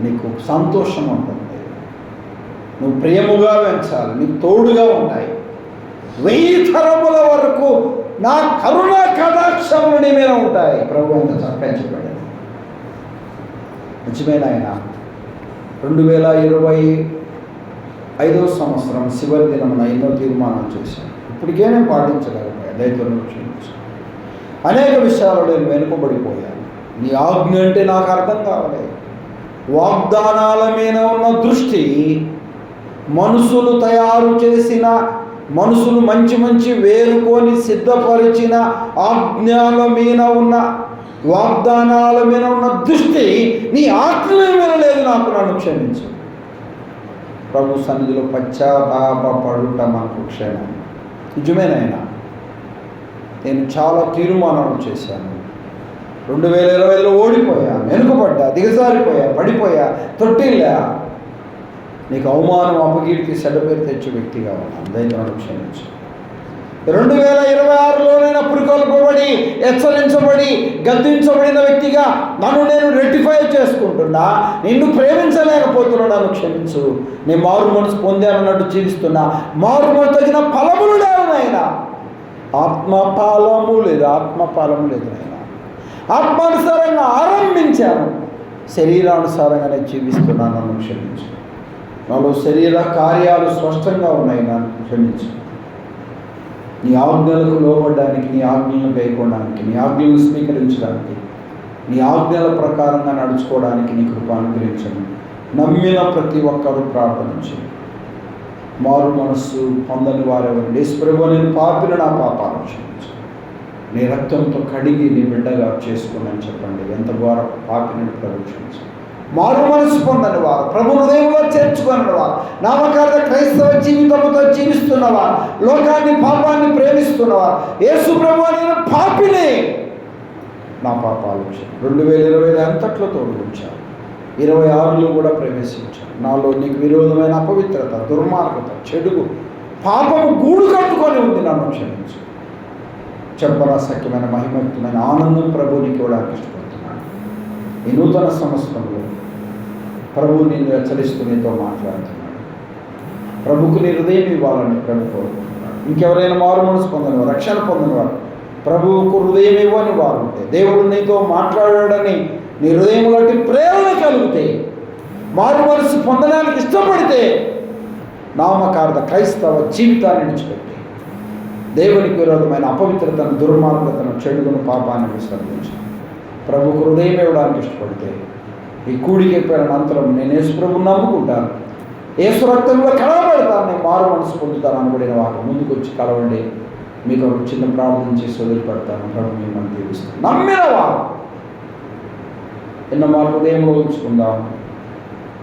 నీకు సంతోషం ఉంటుంది. నువ్వు ప్రేమగా పెంచాలి, నీకు తోడుగా ఉంటాయి. 1000 తరముల వరకు నా కరుణా కటాక్షములు నీ మీద ఉంటాయి. ప్రభు ఎంత చక్కగా చెప్పాడు. నిజమైన ఆయన 2025వ సంవత్సరం చివరి దినమున ఎన్నో తీర్మానాలు చేశాను. ఇప్పటికే నేను పాటించగలిగాను. దైత్యం క్షమించు. అనేక విషయాలు నేను వెనుకబడిపోయాను. నీ ఆజ్ఞ అంటే నాకు అర్థం కావలేదు. వాగ్దానాల మీద ఉన్న దృష్టి, మనుషులు తయారు చేసిన, మనుషులు మంచి మంచి వేరుకొని సిద్ధపరిచిన ఆజ్ఞల మీద ఉన్న, వాగ్దానాల మీద ఉన్న దృష్టి నీ ఆజ్ఞల మీద లేదు. నన్ను క్షమించు. ప్రభు సన్నిధిలో పశ్చాత్తాపపడుట మనకు క్షేమం. నిజమేనైనా నేను చాలా తీర్మానాలు చేశాను. 2020లో ఓడిపోయా, వెనుకబడ్డా, దిగజారిపోయా, పడిపోయా, తొట్టిల్లా. నీకు అవమానం, అపకీర్తి, చెడ్డపేరు తెచ్చే వ్యక్తిగా ఉన్నాను. దయచేసి క్షమించు. 2026లో నేను పురికొల్పబడి, హెచ్చరించబడి, గద్దించబడిన వ్యక్తిగా నన్ను నేను రెక్టిఫై చేసుకుంటున్నా. నిన్ను ప్రేమించలేకపోతున్నా, నన్ను క్షమించు. నేను మారు మనసు పొందానన్నట్టు జీవిస్తున్నా. మారు మనసు తగిన ఫలములు లేవు నాయనా. ఆత్మఫలము లేదు నాయనా. ఆత్మానుసారంగా ఆరంభించాను, శరీరానుసారంగానే జీవిస్తున్నాను. నన్ను క్షమించు. నాలో శరీర కార్యాలు స్పష్టంగా ఉన్నాయి, నన్ను క్షమించు. నీ ఆజ్ఞలకు లోబడడానికి, నీ ఆజ్ఞలను గైకోవడానికి, నీ ఆజ్ఞలను స్వీకరించడానికి, నీ ఆజ్ఞల ప్రకారంగా నడుచుకోవడానికి నీ కృప అనుగ్రహించండి. నమ్మిన ప్రతి ఒక్కరూ ప్రార్థన చేయండి. మారు మనస్సు పొందని వారెవరు, యేసుప్రభువా నేను పాపిని, నా పాపాలను క్షమించు. నీ రక్తంతో కడిగి నీ బిడ్డగా చేసుకున్నాను చెప్పండి. ఎంత ద్వారా పాపిని ప్రవేశించు. మారు మనసు పొందని వారు, ప్రభు హృదయంలో చేర్చుకున్న వారు, నామకార్థ క్రైస్తవ జీవితంతో జీవిస్తున్నవారు, లోకాన్ని పాపాన్ని ప్రేమిస్తున్నవారు, యేసు ప్రభు నేను పాపిని, నా పాపాలు 2020 అంతట్లో తోడుకుంచాను. 26లో కూడా ప్రవేశించాను. నాలో నీకు విరోధమైన అపవిత్రత, దుర్మార్గత, చెడుగు, పాపము గూడు కట్టుకొని ఉంది. నన్ను క్షమించు. చెప్పరాశక్యమైన మహిమయుక్తమైన ఆనందం ప్రభు నీకు ఇవ్వడానికి ఇష్టపడుతున్నాను. ఈ నూతన సంవత్సరంలో ప్రభు నిన్ను హెచ్చరిస్తూ నీతో మాట్లాడుతున్నాడు. ప్రభుకు నీ హృదయం ఇవ్వాలని ప్రభు కోరుకుంటున్నాడు. ఇంకెవరైనా మారు మనసు పొందినవారు, రక్షణ పొందినవారు, ప్రభువుకు హృదయం ఇవ్వని వారు ఉంటే, దేవుడు నీతో మాట్లాడాడని నీ హృదయంలోకి ప్రేరణ కలిగితే, మారు మనసు పొందడానికి ఇష్టపడితే, నామకార్థ క్రైస్తవ జీవితాన్ని విడిచిపెట్టి దేవునికి విరోధమైన అపవిత్రతను, దుర్మార్గతను, చెడుగును, పాపాన్ని విసర్జించి ప్రభుకు హృదయం ఇవ్వడానికి ఇష్టపడితే, ఈ కూడికి ఎప్పిన అనంతరం నేను యేసు ప్రభువుని నమ్ముకుంటాను, యేసు రక్తంలో కలవబడతాను, నేను మారు మనసు పొందుతాను అనబడిన వారు ముందుకు వచ్చి కలవండి. మీకు ఒక చిన్న ప్రార్థన చేసి వదిలిపెడతాను. ప్రభు మిమ్మల్ని దీవిస్తాను. నమ్మిన వారు ఎన్న మా హృదయంలో ఉంచుకుందాం.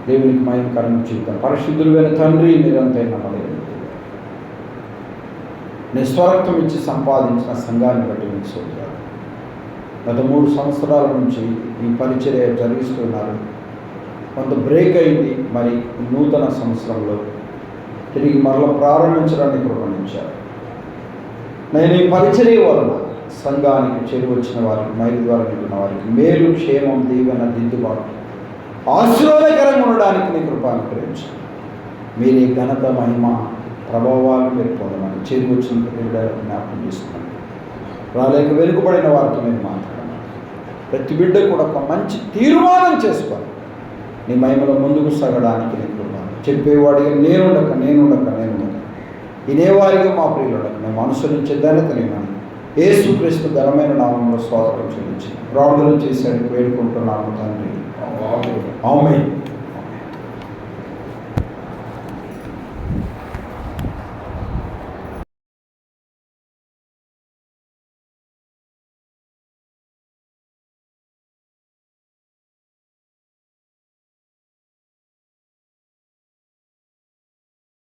దేవునికి మహిమకరం జీవితం. పరిశుద్ధులైన తండ్రి, మీరంతైనా నమ్మలేదు. నీ స్వరక్తం ఇచ్చి సంపాదించిన సంఘాన్ని బట్టి మీకు సోదరాలు. గత 3 సంవత్సరాల నుంచి ఈ పరిచర్య జరిగిస్తున్నారు. కొంత బ్రేక్ అయింది. మరి నూతన సంవత్సరంలో తిరిగి మరలా ప్రారంభించడానికి కృపణించారు. నేను ఈ పరిచర్య వలన సంఘానికి చేరువచ్చిన వారికి, మైలు ద్వారా వింటున్న వారికి మేలు, క్షేమం, దీవెన, దిద్దుబాటు, ఆశీర్వాదకరంగా ఉండడానికి నీ కృప అనుగ్రహించు. మీరే ఘనత, మహిమ, ప్రభావాలు మీరు పొందమని చేరువచ్చిన ప్రతి బిడ్డలకు జ్ఞాపకం చేస్తున్నాను. రాలేక వెనుకబడిన వారితో మీరు మాట్లాడమని, ప్రతి బిడ్డ కూడా ఒక మంచి తీర్మానం చేసుకోవాలి. నీ మహిమలో ముందుకు సాగడానికి నీ కృప. చెప్పేవాడిగా నేనుండక వినేవారిగా మా ప్రియులుండక మేము అనుసరించే ధన్యత నేను యేసుక్రీస్తు ఘనమైన నామంలో స్తోత్రం చెల్లించి ప్రార్థన చేశాడు వేడుకుంటున్నాము తండ్రి. ఆమేన్.